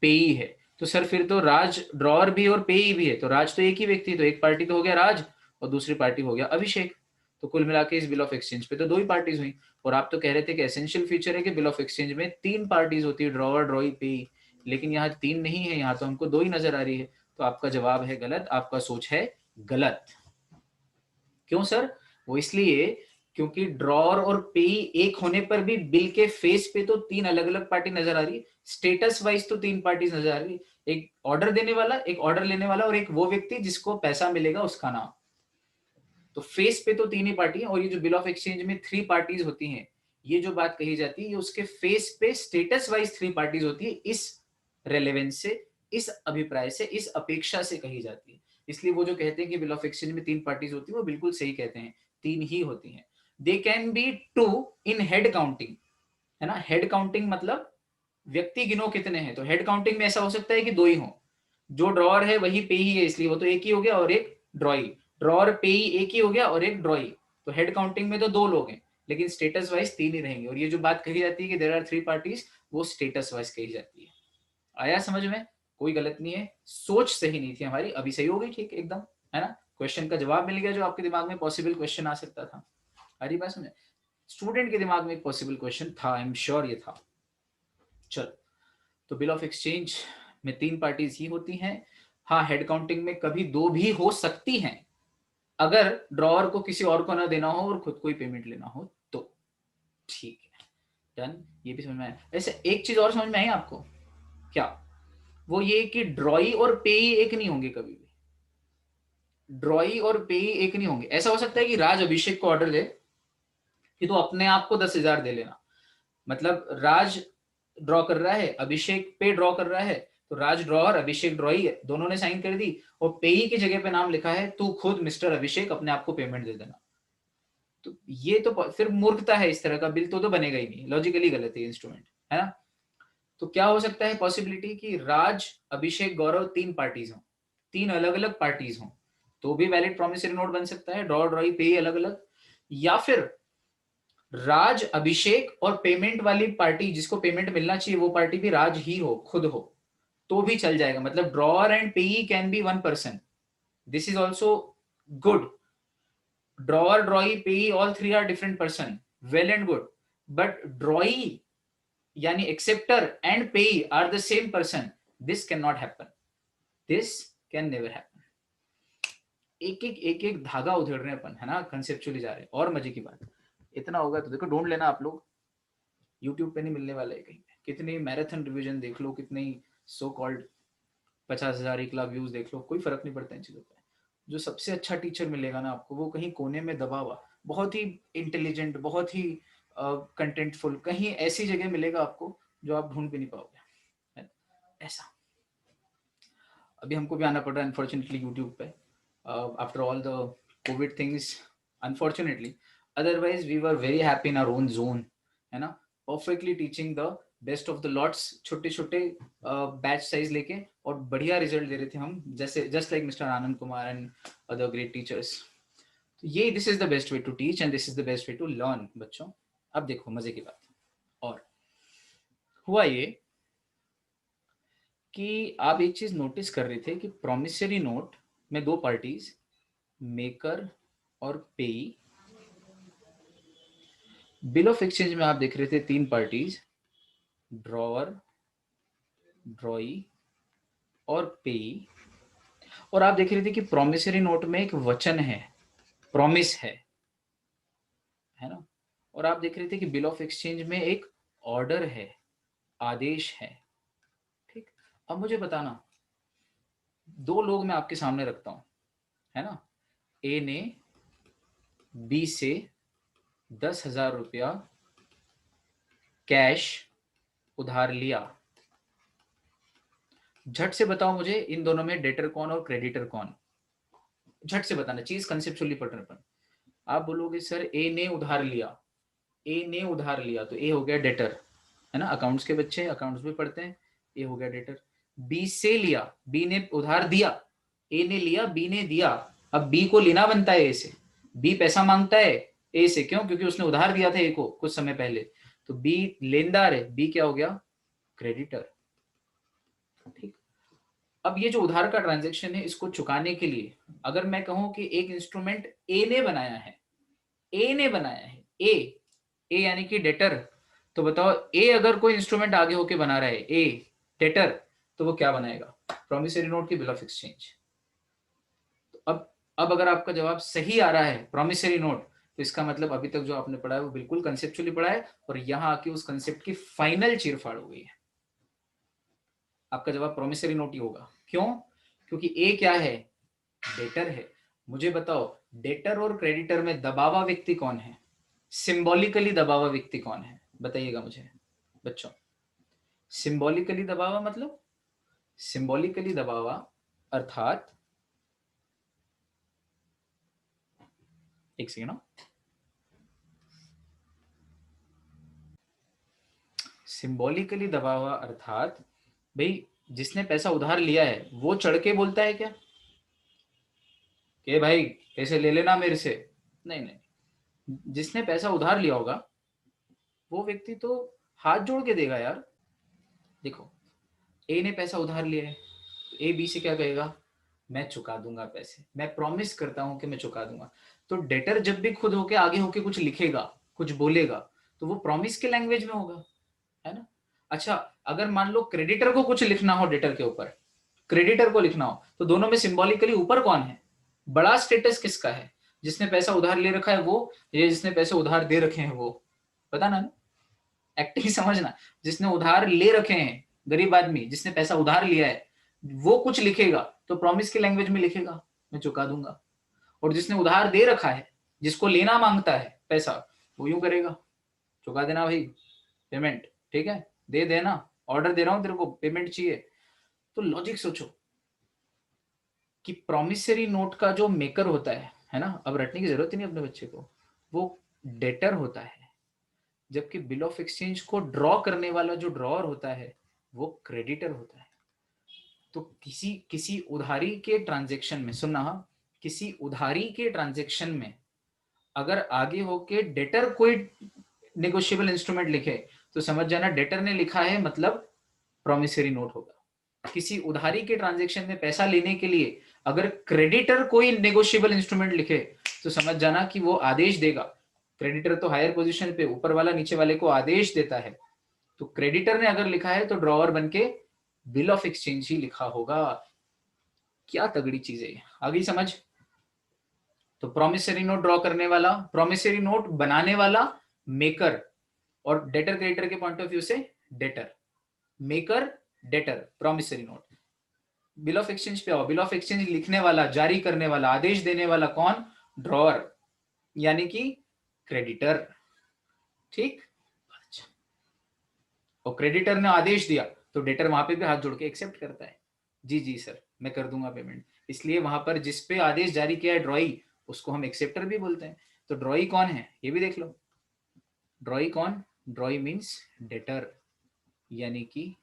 पेई है। तो सर फिर तो राज ड्रॉअर भी और पेई भी है, तो राज तो एक ही व्यक्ति, तो एक पार्टी तो हो गया राज और दूसरी पार्टी हो गया अभिषेक। तो कुल मिला के इस बिल ऑफ एक्सचेंज पे तो 2 ही पार्टीज हुई। और आप तो कह रहे थे कि एसेंशियल फीचर है कि बिल ऑफ एक्सचेंज में 3 पार्टीज होती है, ड्रॉअर, ड्रॉई, पेई, लेकिन यहाँ 3 नहीं है, यहाँ तो हमको 2 ही नजर आ रही है। तो आपका जवाब है गलत, आपका सोच है गलत। क्यों सर? वो इसलिए क्योंकि ड्रॉअर और पेई एक होने पर भी बिल के फेस पे तो 3 अलग अलग पार्टी नजर आ रही, स्टेटस वाइज तो 3 पार्टीज नजर आ रही, एक ऑर्डर देने वाला, एक ऑर्डर लेने वाला और एक वो व्यक्ति जिसको पैसा मिलेगा उसका नाम। तो फेस पे तो 3 ही पार्टी है, और ये जो बिल ऑफ एक्सचेंज में 3 पार्टीज होती हैं, ये जो बात कही जाती है ये उसके फेस पे स्टेटस वाइज 3 पार्टीज होती है, इस रेलेवेंस से, इस अभिप्राय से, इस अपेक्षा से कही जाती है। इसलिए वो जो कहते हैं कि बिल ऑफ एक्सचेंज में 3 पार्टीज होती है, वो बिल्कुल सही कहते हैं, 3 ही होती हैं। They can be 2 in head counting, है ना। हेड काउंटिंग मतलब व्यक्ति गिनो कितने हैं, तो हेड काउंटिंग में ऐसा हो सकता है कि 2 ही हो, जो ड्रॉअर है वही पे ही है, इसलिए वो तो एक ही हो गया, और एक ड्रॉई, ड्रॉअर पे ही एक ही हो गया और एक ड्रॉई, तो हेड काउंटिंग में तो 2 लोग हैं, लेकिन स्टेटस वाइज 3 ही रहेंगे। और ये जो बात कही जाती है कि देयर आर 3 पार्टीज, वो स्टेटस वाइज कही जाती है। आया समझ में? कोई गलत नहीं है, सोच सही नहीं थी हमारी, अभी सही हो गई, ठीक एकदम, है ना। क्वेश्चन का जवाब मिल गया जो आपके दिमाग में पॉसिबल क्वेश्चन आ सकता था। अरे बात समझे, स्टूडेंट के दिमाग में एक पॉसिबल क्वेश्चन था, आई एम श्योर ये था। चलो, तो बिल ऑफ एक्सचेंज में 3 पार्टीज ही होती हैं। हाँ, हेड काउंटिंग में कभी 2 भी हो सकती हैं, अगर ड्रॉअर को किसी और को ना देना हो और खुद को ही पेमेंट लेना हो तो। ठीक है, डन, ये भी समझ में आया। वैसे एक चीज और समझ में आई आपको क्या? वो ये कि ड्रॉई और पेई एक नहीं होंगे कभी भी, ड्रॉई और पेई एक नहीं होंगे। ऐसा हो सकता है कि राज अभिषेक को ऑर्डर दे कि तो अपने आप को 10,000 दे लेना, मतलब राज ड्रॉ कर रहा है, अभिषेक पे ड्रॉ कर रहा है, तो राज ड्रॉअर, अभिषेक ड्रॉई है, दोनों ने साइन कर दी, और पेई की जगह पे नाम लिखा है तू खुद मिस्टर अभिषेक अपने आप को पेमेंट दे देना। तो ये तो फिर मूर्खता है, इस तरह का बिल तो बनेगा ही नहीं, लॉजिकली गलत है इंस्ट्रूमेंट, है ना। तो क्या हो सकता है पॉसिबिलिटी कि राज, अभिषेक, गौरव 3 पार्टीज हों, 3 अलग अलग पार्टीज हों, तो भी वैलिड प्रोमिसरी नोट बन सकता है, ड्रॉ ड्रॉई पेई अलग अलग। या फिर राज, अभिषेक और पेमेंट वाली पार्टी जिसको पेमेंट मिलना चाहिए वो पार्टी भी राज ही हो, खुद हो, तो भी चल जाएगा। मतलब drawer and payee can be 1 person, this is also good. Drawer, drawee, payee, all 3 are different person, well and good. But drawee यानी acceptor and payee are the same person, this can not happen, this can never happen. एक एक धागा उधेड़ रहे हैं अपन, है ना, कंसेप्चुअली जा रहे हैं। और मजे की बात इतना होगा तो देखो, ढूंढ लेना आप लोग, यूट्यूब पे नहीं मिलने वाला है कहीं पे, कितनी मैराथन रिवीजन देख लो, कितनी सो कॉल्ड 50,000 1 लाख व्यूज देख लो, कोई फर्क नहीं पड़ता इन चीजों पे। जो सबसे अच्छा टीचर मिलेगा ना आपको, वो कहीं कोने में दबा हुआ, बहुत ही इंटेलिजेंट, बहुत ही कंटेंटफुल, कहीं ऐसी जगह मिलेगा आपको जो आप ढूंढ भी नहीं पाओगे, ऐसा। अभी हमको भी आना पड़ रहा है अनफॉर्चुनेटली यूट्यूब पे, after all the covid things, unfortunately, otherwise we were very happy in our own zone, है ना, perfectly teaching the best of the lots, छोटे छोटे बैच साइज लेके, और बढ़िया रिजल्ट दे रहे थे हम, जैसे just like mister Anand Kumar and other great teachers. तो ये this is the best way to teach and this is the best way to learn बच्चों। अब देखो मजे की बात, और हुआ ये कि आप एक चीज नोटिस कर रहे थे कि प्रोमिसरी नोट में 2 पार्टीज, मेकर और पेई, बिल ऑफ एक्सचेंज में आप देख रहे थे 3 पार्टीज, ड्रॉअर, ड्रॉई और पेई, और आप देख रहे थे कि प्रोमिसरी नोट में एक वचन है, प्रॉमिस है ना, और आप देख रहे थे कि बिल ऑफ एक्सचेंज में एक ऑर्डर है, आदेश है। ठीक, अब मुझे बताना, 2 लोग मैं आपके सामने रखता हूं, है ना, ए ने बी से 10,000 रुपया कैश उधार लिया। झट से बताओ मुझे इन दोनों में डेटर कौन और क्रेडिटर कौन, झट से बताना, चीज कंसेप्चुअली पढ़ रहे अपन। आप बोलोगे सर ए ने उधार लिया, ए ने उधार लिया, तो ए हो गया डेटर, है ना, अकाउंट्स के बच्चे अकाउंट्स भी पढ़ते हैं, ए हो गया डेटर। बी से लिया, बी ने उधार दिया, ए ने लिया, बी ने दिया, अब बी को लेना बनता है ए से, बी पैसा मांगता है ए से, क्यों? क्योंकि उसने उधार दिया था ए को कुछ समय पहले, तो बी लेनदार है, बी क्या हो गया? क्रेडिटर। ठीक, अब ये जो उधार का ट्रांजैक्शन है, इसको चुकाने के लिए अगर मैं कहूं कि एक इंस्ट्रूमेंट ए ने बनाया है, ए ने बनाया है, ए यानी कि डेटर, तो बताओ ए अगर कोई इंस्ट्रूमेंट आगे होके बना रहा है, ए डेटर, तो वो क्या बनाएगा? प्रॉमिसरी नोट की बिल ऑफ एक्सचेंज। तो अब अगर आपका जवाब सही आ रहा है प्रॉमिसरी नोट, तो इसका मतलब अभी तक जो आपने पढ़ा है वो बिल्कुल कंसेप्चुअली पढ़ा है, और यहां आके उस कंसेप्ट की फाइनल चीरफाड़ हो गई है। आपका जवाब प्रोमिसरी नोट ही होगा। क्यों? क्योंकि ए क्या है? डेटर है। मुझे बताओ, डेटर और क्रेडिटर में दबावा व्यक्ति कौन है? सिंबॉलिकली दबावा व्यक्ति कौन है? बताइएगा मुझे बच्चों। सिंबॉलिकली दबावा मतलब, सिंबॉलिकली दबावा अर्थात, एक सेकेंड, सिंबॉलिकली दबावा अर्थात भाई जिसने पैसा उधार लिया है वो चढ़ के बोलता है क्या कि भाई पैसे ले लेना मेरे से? नहीं नहीं, जिसने पैसा उधार लिया होगा वो व्यक्ति तो हाथ जोड़ के देगा यार। देखो, ए ने पैसा उधार लिया है, ए बी से क्या कहेगा? मैं चुका दूंगा पैसे, मैं प्रॉमिस करता हूं कि मैं चुका दूंगा। तो डेटर जब भी खुद होके आगे होके कुछ लिखेगा, कुछ बोलेगा, तो वो प्रॉमिस के लैंग्वेज में होगा, है ना? अच्छा, अगर मान लो क्रेडिटर को कुछ लिखना हो डेटर के ऊपर, क्रेडिटर को लिखना हो, तो दोनों में सिंबॉलिकली ऊपर कौन है? बड़ा स्टेटस किसका है? जिसने पैसा उधार ले रखा है वो, या जिसने पैसे उधार दे रखे हैं वो? पता ना, एक्टिंग समझना। जिसने उधार ले रखे हैं, गरीब आदमी जिसने पैसा उधार लिया है, वो कुछ लिखेगा तो प्रॉमिस की लैंग्वेज में लिखेगा मैं चुका दूंगा। और जिसने उधार दे रखा है, जिसको लेना मांगता है पैसा, वो यूं करेगा, चुका देना भाई, पेमेंट, ठीक है, दे देना, ऑर्डर दे रहा हूं तेरे को, पेमेंट चाहिए। तो लॉजिक सोचो कि प्रॉमिसरी नोट का जो मेकर होता है ना, अब रटने की जरूरत ही नहीं अपने बच्चे को, वो डेटर होता है, जबकि बिल ऑफ एक्सचेंज को ड्रॉ करने वाला जो ड्रॉअर होता है वो क्रेडिटर होता है। तो किसी किसी उधारी के ट्रांजेक्शन में, सुनना हाँ, किसी उधारी के ट्रांजेक्शन में अगर आगे होके डेटर कोई नेगोशिएबल इंस्ट्रूमेंट लिखे, तो समझ जाना डेटर ने लिखा है मतलब प्रॉमिसरी नोट होगा। किसी उधारी के ट्रांजेक्शन में पैसा लेने के लिए अगर क्रेडिटर कोई नेगोशिएबल इंस्ट्रूमेंट लिखे, तो समझ जाना कि वो आदेश देगा। क्रेडिटर तो हायर पोजीशन पे, ऊपर वाला नीचे वाले को आदेश देता है, तो क्रेडिटर ने अगर लिखा है तो ड्रॉवर बन के बिल ऑफ एक्सचेंज ही लिखा होगा। क्या तगड़ी चीज है, आ गई समझ? तो प्रॉमिसरी नोट ड्रॉ करने वाला, प्रॉमिसरी नोट बनाने वाला मेकर, और डेटर क्रेडिटर के पॉइंट ऑफ व्यू से debtor, maker, debtor, promissory note. Bill of exchange पे आओ, बिल ऑफ एक्सचेंज लिखने वाला, जारी करने वाला, आदेश देने वाला कौन? ड्रॉअर, यानी कि क्रेडिटर, ठीक। अच्छा, और क्रेडिटर ने आदेश दिया तो डेटर वहां पे भी हाथ जोड़ के एक्सेप्ट करता है, जी जी सर मैं कर दूंगा पेमेंट। इसलिए वहां पर जिस पे आदेश जारी किया है ड्रॉई, उसको हम एक्सेप्टर भी बोलते हैं। तो ड्रॉई कौन है ये भी देख लो। ड्रॉई कौन? ड्रॉई मीन्स डेटर, यानी कि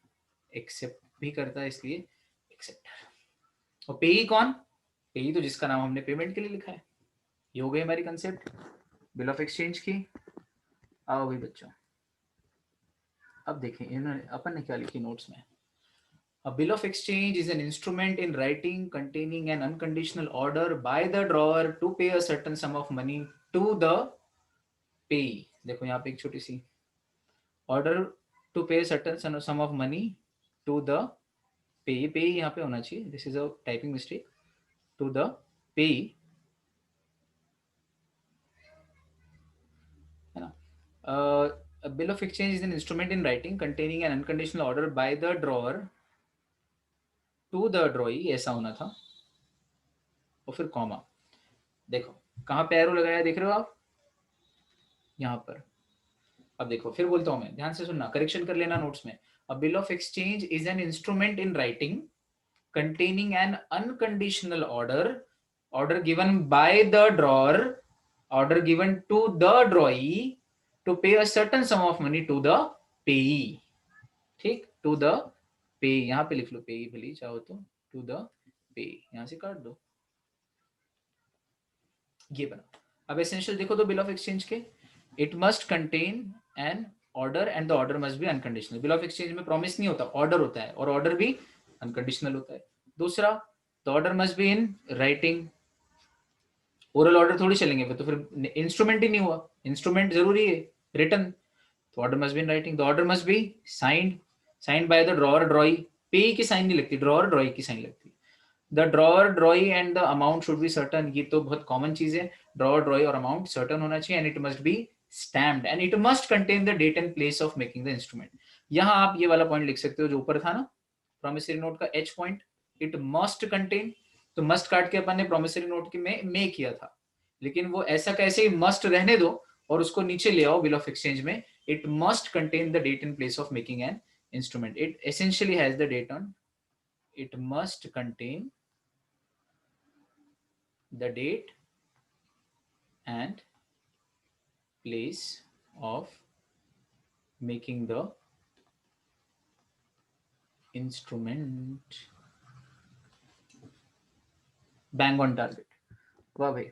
एक्सेप्ट भी करता है, इसलिए एक्सेप्टर। और पेई कौन? पेई तो जिसका नाम हमने पेमेंट के लिए लिखा है। ये हो गई हमारी कंसेप्ट बिल ऑफ एक्सचेंज की। आओ भाई बच्चों, अब देखें इन्होंने अपन ने क्या लिखी नोट्स में। A bill of exchange is an instrument in writing containing an unconditional order by the drawer to pay a certain sum of money to the payee। देखो यहाँ पे एक छोटी सी, order to pay certain sum of money to the payee, payee यहाँ पे होना चाहिए, this is a typing mistake, to the payee, है ना। A bill of exchange is an instrument in writing containing an unconditional order by the drawer to the drawee, ऐसा होना था, और फिर कॉमा। देखो कहाँ पे एरो लगाया, देख रहे हो आप यहाँ पर। अब देखो फिर बोलता हूं मैं, ध्यान से सुनना, करेक्शन कर लेना नोट्स में। अ bill of exchange is an instrument in writing containing an unconditional order, order given by the drawer, order given to the drawee to pay a certain sum of money to the payee, ठीक, to the payee, यहाँ पे लिख लो payee भले चाहो तो, to the payee, यहाँ से काट दो, ये बना। अब एसेंशियल देखो तो बिल ऑफ एक्सचेंज के, it must contain an order and the order must be unconditional. Bill of exchange में प्रॉमिस नहीं होता, ऑर्डर होता है, और ऑर्डर भी अनकंडीशनल होता है। दूसरा, the order must be in writing, oral order थोड़ी चलेंगे तो फिर इंस्ट्रूमेंट ही नहीं हुआ, इंस्ट्रूमेंट जरूरी है रिटन, तो order must be in writing, the order must be signed, signed by the drawer ड्रॉई, पे की साइन नहीं लगती, ड्रॉअर ड्रॉई की साइन लगती है, the drawer ड्रॉई and the amount should be certain, ये तो बहुत कॉमन चीज है, ड्रॉअर ड्रॉई और अमाउंट सर्टन होना चाहिए, and it must be stamped and it must contain the date and place of making the instrument. यहाँ आप ये वाला पॉइंट लिख सकते हो जो ऊपर था ना प्रोमिसरी नोट का H point, it must contain, तो मस्ट काट के अपन ने प्रोमिसरी नोट के में किया था, लेकिन वो ऐसा कैसे मस्ट रहने दो और उसको नीचे ले आओ बिल ऑफ एक्सचेंज में, it must contain the date and place of making an instrument, it essentially has the date on, it must contain the date and place of making the instrument, bang on target। वाह भाई,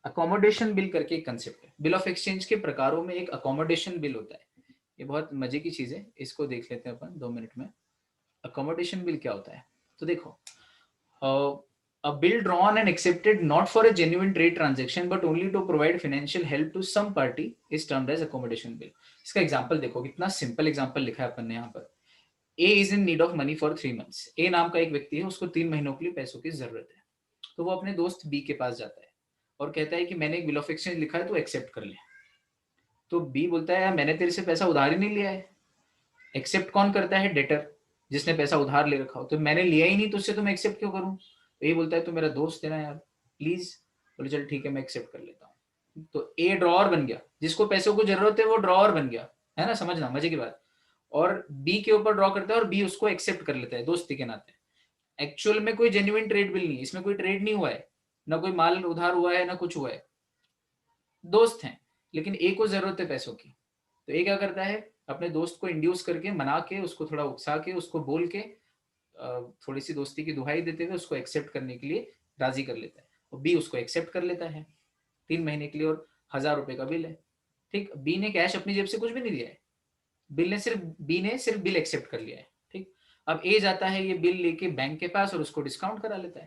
अकोमोडेशन बिल करके एक कंसेप्ट है, बिल ऑफ एक्सचेंज के प्रकारों में एक अकोमोडेशन बिल होता है, ये बहुत मजे की चीज है, इसको देख लेते हैं अपन 2 मिनट में। अकोमोडेशन बिल क्या होता है, तो देखो, a bill drawn and accepted not for a genuine trade transaction but only to provide financial help to some party is termed as accommodation bill। इसका एग्जांपल देखो, कितना सिंपल एग्जांपल लिखा है अपन ने यहाँ पर, A is in need of money for 3 months, A नाम का एक व्यक्ति है, उसको 3 महीनों के लिए पैसों की जरूरत है, तो वो अपने दोस्त B के पास जाता है और कहता है कि मैंने एक बिल ऑफ एक्सचेंज लिखा है तो एक्सेप्ट कर ले, तो B बोलता है यार मैंने तेरे से पैसा उधार ही नहीं लिया है, एक्सेप्ट कौन करता है, डेटर, जिसने पैसा उधार ले रखा हो, तो मैंने लिया ही नहीं तो उससे तो मैं एक्सेप्ट क्यों करूं, तो ये बोलता है तो मेरा दोस्त है ना यार प्लीज, बोले चल ठीक है मैं एक्सेप्ट कर लेता हूँ, तो ए ड्रॉअर बन गया, जिसको पैसों को जरूरत है वो ड्रॉअर बन गया, है ना, समझना मजे की बात, और बी के ऊपर ड्रॉ करता है और बी उसको एक्सेप्ट कर लेता है दोस्ती के नाते, एक्चुअल में कोई जेन्युइन ट्रेड बिल नहीं है, इसमें कोई ट्रेड नहीं हुआ है, ना कोई माल उधार हुआ है ना कुछ हुआ है, दोस्त हैं, लेकिन ए को जरूरत है पैसों की, तो ए क्या करता है अपने दोस्त को इंड्यूस करके मना के उसको थोड़ा उकसा के उसको बोल के थोड़ी सी दोस्ती की दुहाई देते हुए उसको एक्सेप्ट करने के लिए राजी कर लेता है, और बी उसको एक्सेप्ट कर लेता है 3 महीने के लिए, और 1000 रुपए का बिल है, ठीक, बी ने कैश अपनी जेब से कुछ भी नहीं दिया है, बी ने सिर्फ बिल एक्सेप्ट कर लिया है, ठीक, अब ए जाता है ये बिल लेके बैंक के पास और उसको डिस्काउंट करा लेता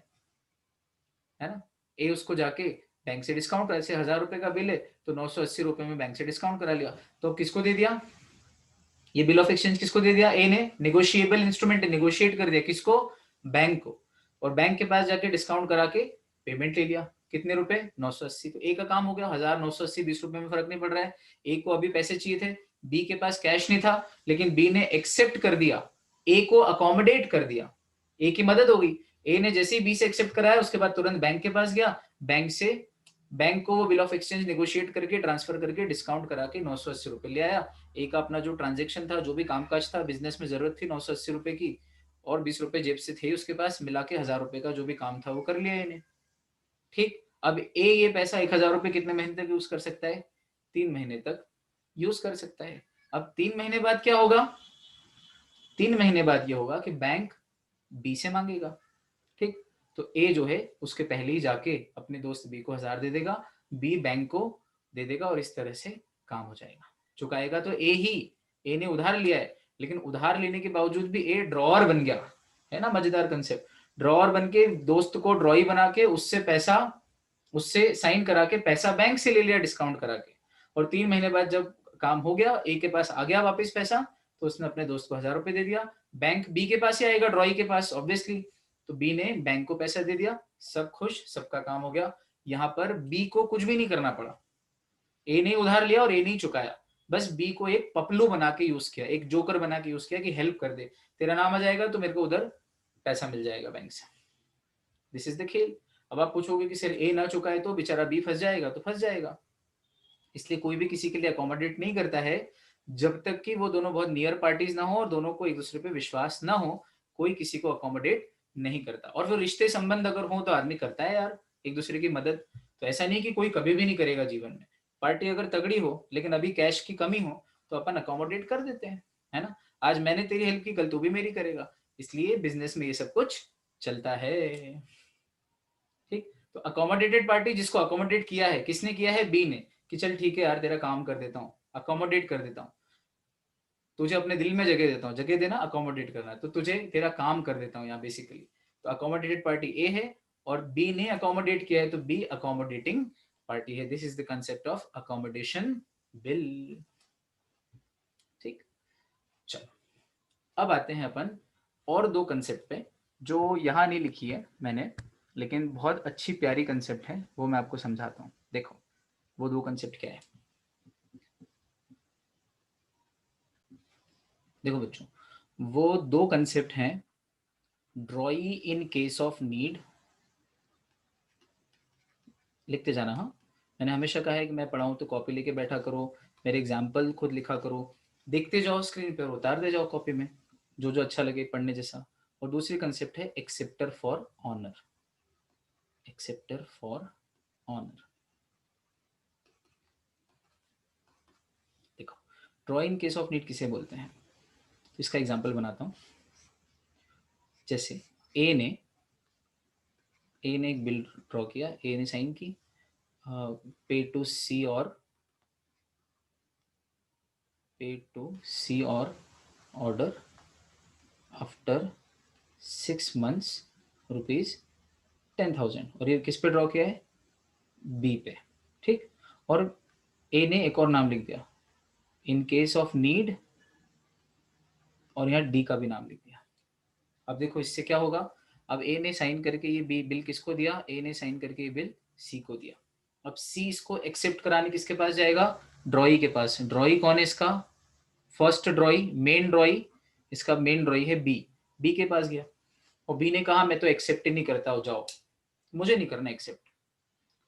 है ना, ए उसको जाके बैंक से डिस्काउंट, ऐसे 1000 रुपए का बिल है तो 980 रुपए में बैंक से डिस्काउंट करा लिया, तो किसको दे दिया, ये बिल ऑफ एक्सचेंज किसको दे दिया, ए ने, नेगोशिएबल इंस्ट्रूमेंट, नेगोशिएट कर दिया किसको, बैंक को, और बैंक के पास जाके डिस्काउंट करा के पेमेंट ले लिया, कितने रुपए, 980, तो ए का काम हो गया, 1980 20 रुपए में फर्क नहीं पड़ रहा है, ए को अभी पैसे चाहिए थे, बी के पास कैश नहीं था, लेकिन बी ने एक्सेप्ट कर दिया, ए को अकोमोडेट कर दिया, ए की मदद हो गई, ए ने जैसे ही बी से एक्सेप्ट कराया उसके बाद तुरंत बैंक के पास गया, बैंक को वो बिल ऑफ एक्सचेंज नेगोशिएट करके ट्रांसफर करके डिस्काउंट करा के 980 रुपए ले आया, एक अपना जो ट्रांजेक्शन था जो भी कामकाज था बिजनेस में जरूरत थी 980 रुपए की, और 20 रुपए जेब से थे उसके पास, मिला के 1000 रुपए का जो भी काम था वो कर लिया इन्हें, ठीक, अब ए ये पैसा 1000 रुपए कितने महीने तक यूज कर सकता है, 3 महीने तक यूज कर सकता है, अब 3 महीने बाद क्या होगा, 3 महीने बाद ये होगा कि बैंक बी से मांगेगा, ठीक, तो ए जो है उसके पहले ही जाके अपने दोस्त बी को 1000 दे देगा, बी बैंक को दे देगा और इस तरह से काम हो जाएगा, चुकाएगा तो ए ही, ए ने उधार लिया है, लेकिन उधार लेने के बावजूद भी ए ड्रॉअर बन गया, है ना मजेदार कंसेप्ट, ड्रॉअर बन के दोस्त को ड्रॉई बना के उससे साइन करा के पैसा बैंक से ले लिया डिस्काउंट करा के, और 3 महीने बाद जब काम हो गया ए के पास आ गया वापस पैसा, तो उसने अपने दोस्त को 1000 रुपए दे दिया, बैंक बी के पास ही आएगा ड्रॉई के पास ऑब्वियसली, तो बी ने बैंक को पैसा दे दिया, सब खुश, सबका काम हो गया, यहाँ पर बी को कुछ भी नहीं करना पड़ा, ए ने उधार लिया और ए नहीं चुकाया, बस बी को एक पपलू बना के यूज किया, एक जोकर बना के यूज किया कि हेल्प कर दे, तेरा नाम आ जाएगा तो मेरे को उधर पैसा मिल जाएगा बैंक से, दिस इज द खेल। अब आप पूछोगे कि सर ए ना चुकाए तो बेचारा बी फंस जाएगा, तो फंस जाएगा, इसलिए कोई भी किसी के लिए अकोमोडेट नहीं करता है जब तक कि वो दोनों बहुत नियर पार्टीज ना हो और दोनों को एक दूसरे पे विश्वास ना हो, कोई किसी को अकोमोडेट नहीं करता, और फिर रिश्ते संबंध अगर हो तो आदमी करता है यार एक दूसरे की मदद, तो ऐसा नहीं कि कोई कभी भी नहीं करेगा जीवन में, पार्टी अगर तगड़ी हो लेकिन अभी कैश की कमी हो तो अपन अकोमोडेट कर देते हैं, है ना, आज मैंने तेरी हेल्प की कल तू भी मेरी करेगा, इसलिए बिजनेस में ये सब कुछ चलता है, ठीक, तो अकोमोडेटेड पार्टी, जिसको अकोमोडेट किया है, किसने किया है, बी ने, कि चल ठीक है यार तेरा काम कर देता हूँ, अकोमोडेट कर देता हूँ, तुझे अपने दिल में जगह देता हूँ, जगह देना अकोमोडेट करना है, तो तुझे तेरा काम कर देता हूँ यहाँ बेसिकली, तो अकोमोडेटेड पार्टी ए है और बी ने अकोमोडेट किया है तो बी अकोमोडेटिंग पार्टी है। This is the concept of accommodation bill. ठीक, चलो अब आते हैं अपन और दो कंसेप्ट पे जो यहाँ नहीं लिखी है मैंने, लेकिन बहुत अच्छी प्यारी कंसेप्ट है, वो मैं आपको समझाता हूँ। देखो वो दो कंसेप्ट क्या है। देखो बच्चों, वो दो कंसेप्ट हैं, drawee in case of need, लिखते जाना। हाँ, मैंने हमेशा कहा है कि मैं पढ़ाऊँ तो कॉपी लेके बैठा करो, मेरे एग्जाम्पल खुद लिखा करो, देखते जाओ स्क्रीन पर, उतार दे जाओ कॉपी में जो जो अच्छा लगे पढ़ने जैसा। और दूसरी कंसेप्ट है acceptor for honour. Acceptor for honour, देखो draw in case of need किसे बोलते हैं, तो इसका एग्जाम्पल बनाता हूँ। जैसे ए ने एक बिल ड्रॉ किया, ए ने साइन की, पे टू सी और ऑर्डर आफ्टर 6 months ₹10,000, और ये किस पे ड्रॉ किया है, बी पे। ठीक, और ए ने एक और नाम लिख दिया इन केस ऑफ नीड, और यहाँ डी का भी नाम लिख दिया। अब देखो इससे क्या होगा, अब ए ने साइन करके ये बी बिल किसको दिया, ए ने साइन करके ये बिल सी को दिया। अब सी इसको एक्सेप्ट कराने किसके पास जाएगा, ड्रॉई के पास। ड्रॉई कौन है इसका, फर्स्ट ड्रॉई, मेन ड्रॉई, इसका मेन ड्रॉई है बी। बी के पास गया और बी ने कहा मैं तो एक्सेप्ट ही नहीं करता हूँ, जाओ मुझे नहीं करना एक्सेप्ट।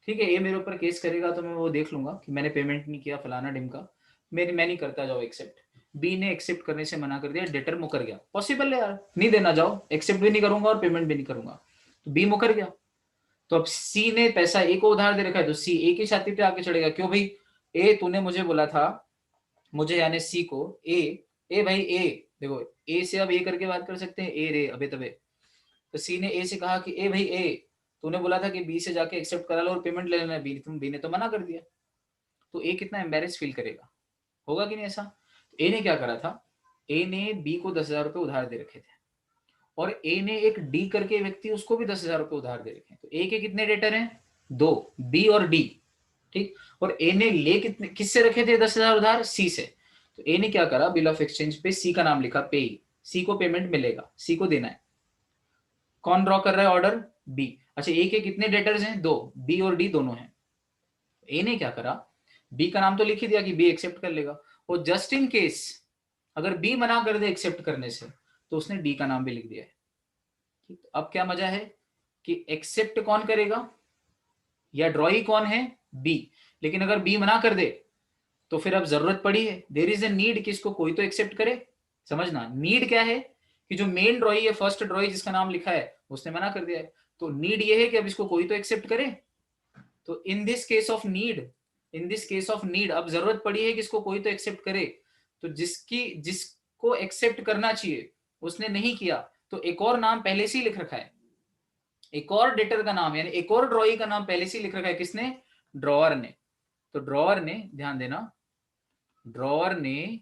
ठीक है, ये मेरे ऊपर केस करेगा तो मैं वो देख लूंगा कि मैंने पेमेंट नहीं किया फलाना ढिमका, मैं नहीं करता, जाओ एक्सेप्ट। बी ने एक्सेप्ट करने से मना कर दिया, डेटर मुकर गया, पॉसिबल है यार, नहीं देना, जाओ एक्सेप्ट भी नहीं करूंगा और पेमेंट भी नहीं करूंगा, तो बी मुकर गया। तो अब सी ने पैसा ए को उधार दे रखा है, तो सी ए की छाती पे आके चढ़ेगा, क्यों भाई ए तूने मुझे बोला था, मुझे यानी सी को, ए भाई ए, देखो ए से अब ए करके बात कर सकते हैं, ए रे अबे तबे। तो सी ने ए से कहा कि ए भाई ए, तूने बोला था कि बी से जाके एक्सेप्ट करा लो और पेमेंट ले लेना, बी ने तो मना कर दिया। तो ए कितना एम्बेरेस फील करेगा, होगा कि नहीं ऐसा। तो ए ने क्या करा था, ए ने बी को 10,000 रुपए उधार दे रखे थे, और ए ने एक डी करके व्यक्ति उसको भी 10,000 रुपए उधार दे रखे हैं। तो ए के कितने डेटर हैं, दो, बी और डी। ठीक, और ए ने ले कितने किससे रखे थे 10,000 उधार, सी से। तो ए ने क्या करा, बिल ऑफ एक्सचेंज पे सी का नाम लिखा, पे, सी को पेमेंट मिलेगा, सी को देना है। कौन ड्रॉ कर रहा है ऑर्डर, बी। अच्छा ए के कितने डेटर्स हैं, दो, बी और डी दोनों हैं। ए ने क्या करा, बी का नाम तो लिख ही दिया कि बी एक्सेप्ट कर लेगा, और जस्ट इन केस अगर बी मना कर दे एक्सेप्ट करने से तो उसने डी का नाम भी लिख दिया है। ठीक, अब क्या मजा है कि एक्सेप्ट कौन करेगा या ड्रॉई कौन है, बी। लेकिन अगर बी मना कर दे तो फिर अब जरूरत पड़ी है, देयर इज ए नीड कि इसको कोई तो एक्सेप्ट करे। समझना नीड क्या है, कि जो मेन ड्रॉई है, फर्स्ट ड्रॉई जिसका नाम लिखा है, उसने मना कर दिया है, तो नीड ये है कि अब इसको कोई तो एक्सेप्ट करे। तो in this case of need अब जरूरत पड़ी है कि इसको कोई तो एक्सेप्ट करे। तो जिसको एक्सेप्ट करना चाहिए उसने नहीं किया, तो एक और नाम पहले से ही लिख रखा है, एक और डेटर का नाम, यानी एक और ड्रॉई का नाम पहले से ही लिख रखा है, किसने, ड्रॉअर ने। तो ड्रॉअर ने, ध्यान देना, ड्रॉअर ने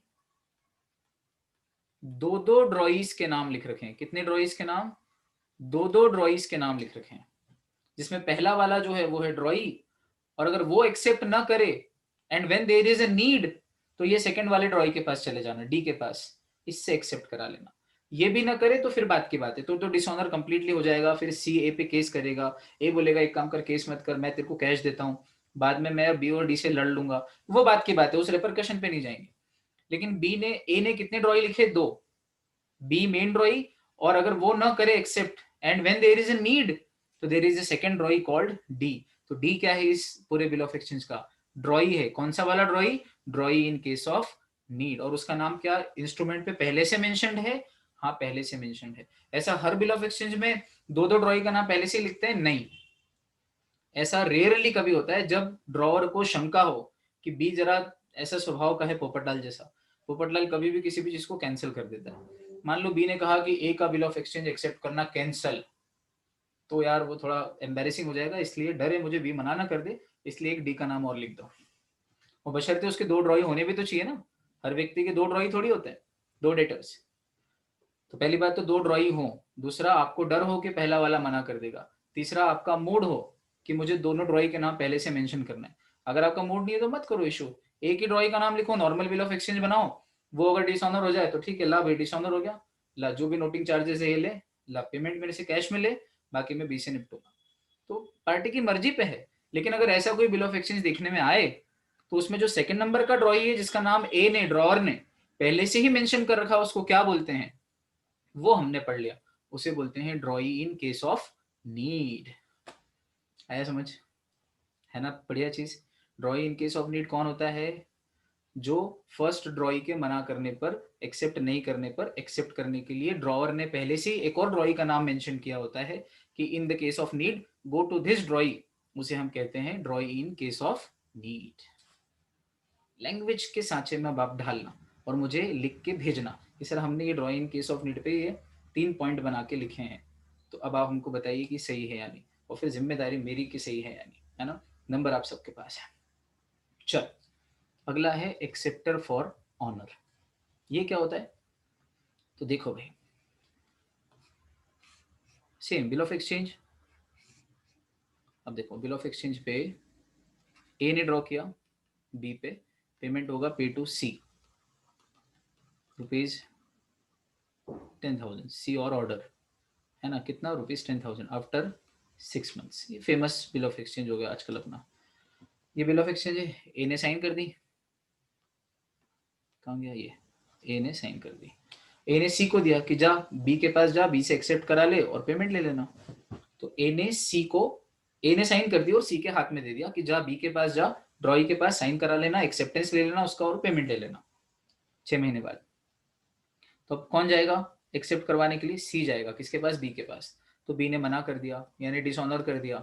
दो दो ड्रॉइज के नाम लिख रखे हैं। कितने ड्रॉइज के नाम, दो दो ड्रॉइज के नाम लिख रखे हैं, जिसमें पहला वाला जो है वो है ड्रॉई, और अगर वो एक्सेप्ट ना करे and when there is a need, तो ये सेकंड वाले ड्रॉई के पास चले जाना, डी के पास, इससे एक्सेप्ट करा लेना। ये भी ना करे तो फिर बात की बात है, तो डिसऑनर कंप्लीटली हो जाएगा। फिर सी ए पे केस करेगा, ए बोलेगा एक काम कर, केस मत कर, मैं तेरे को कैश देता हूँ, बाद में मैं बी और डी से लड़ लूंगा, वो बात की बात है, उस रेपरकशन पे नहीं जाएंगे। लेकिन ए ने कितने ड्रॉई लिखे, दो, बी मेन ड्रॉई, और अगर वो ना करे accept and when there is a need, तो there is a second drawee called D. तो डी क्या है इस पूरे बिल ऑफ एक्सचेंज का, ड्रॉई है। कौन सा वाला ड्रॉई, ड्रॉई इन केस ऑफ नीड, और उसका नाम क्या इंस्ट्रूमेंट पे पहले से मेंशन्ड है, हाँ पहले से मेंशन्ड है। ऐसा हर बिल ऑफ एक्सचेंज में दो दो ड्रॉई का नाम पहले से लिखते हैं, नहीं, ऐसा रेयरली कभी होता है जब ड्रॉवर को शंका हो कि बी जरा ऐसा स्वभाव का है पोपटलाल जैसा। पोपटलाल कभी भी किसी भी चीज को कैंसिल कर देता है। मान लो बी ने कहा कि ए का बिल ऑफ एक्सचेंज एक्सेप्ट करना कैंसल, तो यार वो थोड़ा एम्बेरेसिंग हो जाएगा, इसलिए डर है मुझे बी मना ना कर दे, इसलिए एक डी का नाम और लिख दो। और बशर्ते उसके दो ड्रॉई होने भी तो चाहिए ना, हर व्यक्ति के दो ड्रॉई थोड़ी होते हैं, दो डेटर्स। तो पहली बात तो दो ड्रॉई हो, दूसरा आपको डर हो कि पहला वाला मना कर देगा, तीसरा आपका मूड हो कि मुझे दोनों ड्रॉई के नाम पहले से मेंशन करना है। अगर आपका मूड नहीं है तो मत करो इशू, एक ही ड्रॉई का नाम लिखो, नॉर्मल बिल ऑफ एक्सचेंज बनाओ, वो अगर डिसऑनर हो जाए तो ठीक है, ला भाई डिसऑनर हो गया, ला जो भी नोटिंग चार्जेस है ये ले, ला पेमेंट मेरे से कैश में ले, बाकी मैं बी से निपटूंगा। तो पार्टी की मर्जी पे है। लेकिन अगर ऐसा कोई बिल ऑफ एक्सचेंज देखने में आए तो उसमें जो सेकंड नंबर का ड्रॉई है जिसका नाम ए ने, ड्रॉअर ने पहले से ही मेंशन कर रखा, उसको क्या बोलते हैं, वो हमने पढ़ लिया, उसे बोलते हैं drawee in case of need. आया समझ, है ना बढ़िया चीज। ड्रॉई इन केस ऑफ नीड कौन होता है, जो फर्स्ट ड्रॉई के मना करने पर, एक्सेप्ट नहीं करने पर, एक्सेप्ट करने के लिए ड्रॉअर ने पहले से एक और ड्रॉई का नाम मेंशन किया होता है कि in the case of need go to this drawee, उसे हम कहते हैं drawee in case of need. Language के सांचे में आप ढालना और मुझे लिख के भेजना कि सर हमने ये ड्रॉई इन केस ऑफ नीड पे ये 3 पॉइंट बना के लिखे हैं, तो अब आप हमको बताइए कि सही है या नहीं, और फिर जिम्मेदारी मेरी कि सही है या नहीं, है ना। नंबर आप सबके पास है। चल अगला है एक्सेप्टर फॉर ऑनर। ये क्या होता है, तो देखो भाई, सेम बिल ऑफ एक्सचेंज। अब देखो बिल ऑफ एक्सचेंज पे ए ने ड्रॉ किया, बी पे पेमेंट होगा पे टू सी, रुपीज 10,000, सी और ऑर्डर है ना, कितना, रुपीज 10,000 आफ्टर 6 मंथ्स। ये फेमस बिल ऑफ एक्सचेंज हो गया आजकल अपना। ये बिल ऑफ एक्सचेंज है, ए ने साइन कर दी, कहाँ गया ये, ए ने साइन कर दी, ए ने सी को दिया कि जा बी के पास जा, बी से एक्सेप्ट करा ले और पेमेंट ले लेना। तो ए ने सी को, ए ने साइन कर दिया और सी के हाथ में दे दिया कि जा बी के पास जा, ड्रॉई के पास साइन करा लेना, एक्सेप्टेंस ले लेना उसका और पेमेंट ले लेना 6 महीने बाद। तो अब कौन जाएगा एक्सेप्ट करवाने के लिए, सी जाएगा, किसके पास, बी के पास। तो बी ने मना कर दिया, यानी डिसऑनर कर दिया।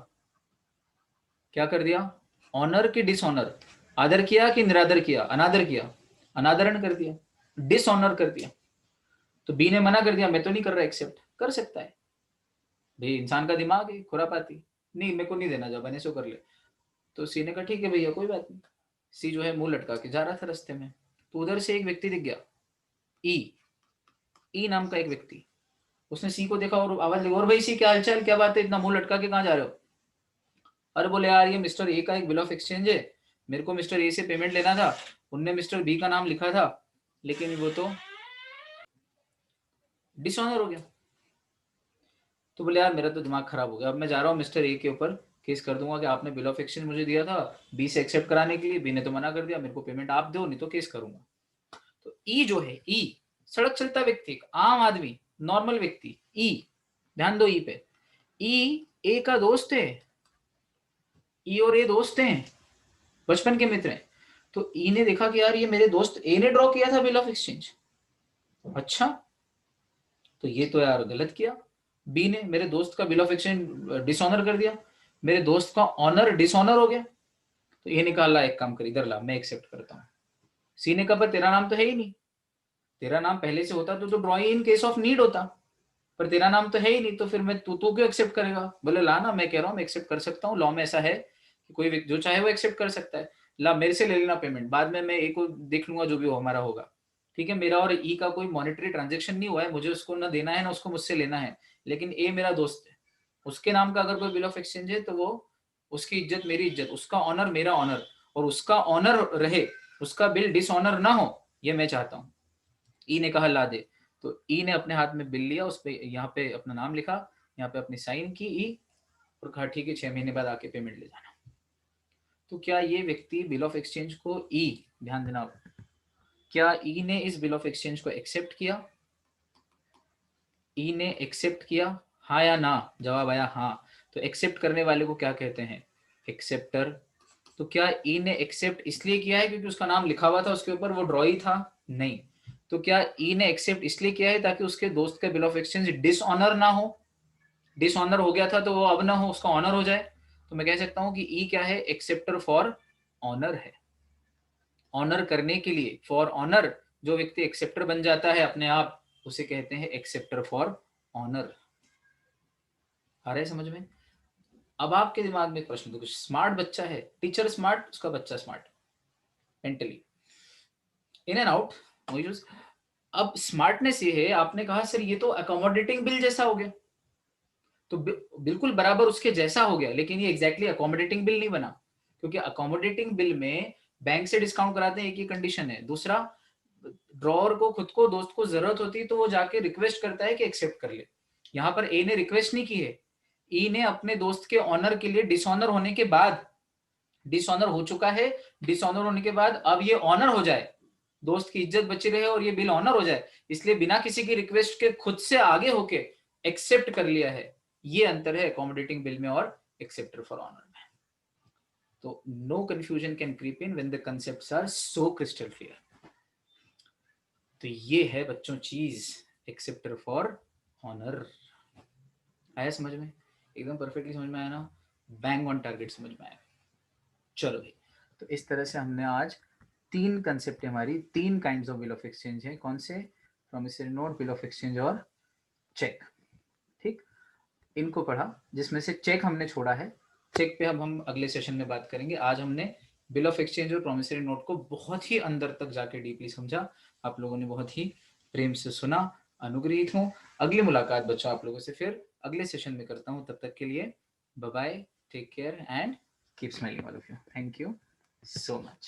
क्या कर दिया, ऑनर की डिसऑनर, आदर किया कि निरादर किया, अनादर किया, अनादरण कर दिया, डिसऑनर कर दिया। तो बी ने मना कर दिया, मैं तो नहीं कर रहा एक्सेप्ट, कर सकता है भाई, इंसान का दिमाग है खुरापाती, नहीं मेरे को नहीं देना, जा बने सो कर ले। तो सी ने कहा ठीक है भैया कोई बात नहीं। सी जो है मुंह लटका के जा रहा था रास्ते में, तो उधर से एक व्यक्ति दिख गया, ई, ई नाम का एक व्यक्ति। उसने सी को देखा और आवाज लगी, और भाई सी क्या हालचाल, क्या बात है, इतना मुंह लटका के कहाँ जा रहे हो। अरे बोले यार ये मिस्टर ए का एक बिल ऑफ एक्सचेंज है, मेरे को मिस्टर ए से पेमेंट लेना था, उनने मिस्टर बी का नाम लिखा था, लेकिन वो तो डिसऑनर हो गया। तो बोले यार मेरा तो दिमाग खराब हो गया, अब मैं जा रहा हूँ मिस्टर ए के ऊपर केस कर दूंगा कि आपने बिल ऑफ एक्सचेंज मुझे दिया था बी से एक्सेप्ट कराने के लिए, बी ने तो मना कर दिया, मेरे को पेमेंट आप दो नहीं तो केस करूंगा। तो ई जो है, ई सड़क चलता व्यक्ति, आम आदमी, नॉर्मल व्यक्ति, ई, ध्यान दो ई पे, ई ए का दोस्त है, ई और ए दोस्त हैं, बचपन के मित्र हैं। तो ई ने देखा कि यार ये मेरे दोस्त ए ने ड्रॉ किया था बिल ऑफ एक्सचेंज, अच्छा तो ये तो यार गलत किया, बी ने मेरे दोस्त का बिल ऑफ एक्सचेंज डिसऑनर कर दिया, मेरे दोस्त का ऑनर डिसऑनर हो गया। तो ये निकाल, एक काम कर इधर ला, मैं एक्सेप्ट करता हूँ। सी ने कहा पर तेरा नाम तो है ही नहीं, तेरा नाम पहले से होता तो drawing in case of need होता, पर तेरा नाम तो है ही नहीं, तो फिर मैं तू क्यों एक्सेप्ट करेगा। बोले ला ना, मैं कह रहा हूँ मैं एक्सेप्ट कर सकता हूँ, लॉ में ऐसा है कि कोई जो चाहे वो एक्सेप्ट कर सकता है, ला मेरे से ले लेना पेमेंट, बाद में मैं ए को देख लूंगा जो भी हो हमारा होगा, ठीक है। मेरा और ई का कोई मॉनेटरी ट्रांजेक्शन नहीं हुआ है, मुझे उसको ना देना है ना उसको मुझसे लेना है, लेकिन ए मेरा दोस्त है, उसके नाम का अगर कोई बिल ऑफ एक्सचेंज है तो वो उसकी इज्जत मेरी इज्जत, उसका ऑनर मेरा ऑनर, और उसका ऑनर रहे, उसका बिल डिसऑनर ना हो, ये मैं चाहता हूँ। ई ने कहा ला दे, तो ई ने अपने हाथ में बिल लिया, उस पे यहाँ पे अपना नाम लिखा, यहाँ पे अपनी साइन की ई, और कहा ठीक है 6 महीने बाद आके पेमेंट ले जाना। तो क्या ये व्यक्ति बिल ऑफ एक्सचेंज को, ई ध्यान देना, क्या ई ने इस बिल ऑफ एक्सचेंज को एक्सेप्ट किया, ई ने एक्सेप्ट किया, हाँ या ना, जवाब आया हाँ। तो एक्सेप्ट करने वाले को क्या कहते हैं, एक्सेप्टर। तो क्या ई ने एक्सेप्ट इसलिए किया है क्योंकि उसका नाम लिखा हुआ था उसके ऊपर, वो ड्रॉई था, नहीं। तो क्या ई ने एक्सेप्ट इसलिए किया है ताकि उसके दोस्त का बिल ऑफ एक्सचेंज डिसऑनर ना हो, डिसऑनर हो गया था तो वो अब ना हो, उसका ऑनर हो जाए। तो मैं कह सकता हूं कि ई क्या है, एक्सेप्टर फॉर ऑनर है। ऑनर करने के लिए, फॉर ऑनर, जो व्यक्ति एक्सेप्टर बन जाता है अपने आप, उसे कहते हैं एक्सेप्टर फॉर ऑनर। आ रहा है समझ में। अब आपके दिमाग में एक प्रश्न, तो स्मार्ट बच्चा है, टीचर स्मार्ट, उसका बच्चा smart, mentally in and out, अब स्मार्टनेस ये है, आपने कहा सर ये तो अकोमोडेटिंग बिल जैसा हो गया, तो बिल्कुल बराबर उसके जैसा हो गया, लेकिन ये एग्जैक्टली अकोमोडेटिंग बिल नहीं बना, क्योंकि अकोमोडेटिंग बिल में बैंक से डिस्काउंट कराते हैं, एक ही कंडीशन है। दूसरा, ड्रॉअर को खुद को, दोस्त को जरूरत होती है तो वो जाके रिक्वेस्ट करता है कि एक्सेप्ट कर ले। यहाँ पर ए ने रिक्वेस्ट नहीं की है, ई ने अपने दोस्त के ऑनर के लिए, डिसऑनर होने के बाद, डिसऑनर हो चुका है, डिसऑनर होने के बाद अब ये ऑनर हो जाए, दोस्त की इज्जत बची रहे और ये बिल ऑनर हो जाए, इसलिए बिना किसी की रिक्वेस्ट के खुद से आगे होके एक्सेप्ट कर लिया है। ये अंतर है अकोमोडेटिंग बिल में और एक्सेप्टर फॉर ऑनर में। तो no confusion can creep in when the concepts are so crystal clear. तो ये है बच्चों चीज, एक्सेप्टर फॉर ऑनर। आया समझ में? एकदम परफेक्टली समझ में आया ना? बैंग ऑन टारगेट समझ में आया। चलो भाई, तो इस तरह से हमने आज तीन कंसेप्ट, हमारी तीन kinds of bill of exchange है। कौन से? Promissory note, bill of exchange और चेक। ठीक, इनको पढ़ा, जिसमें से चेक हमने छोड़ा है। चेक पे अब हम अगले सेशन में बात करेंगे। आज हमने बिल ऑफ एक्सचेंज और प्रॉमिसरी नोट को बहुत ही अंदर तक जाके डीपली समझा। आप लोगों ने बहुत ही प्रेम से सुना, अनुग्रहित हूँ। अगली मुलाकात बच्चों आप लोगों से फिर अगले सेशन में करता हूँ। तब तक के लिए bye bye, take care and keep smiling all of you. Thank you so much.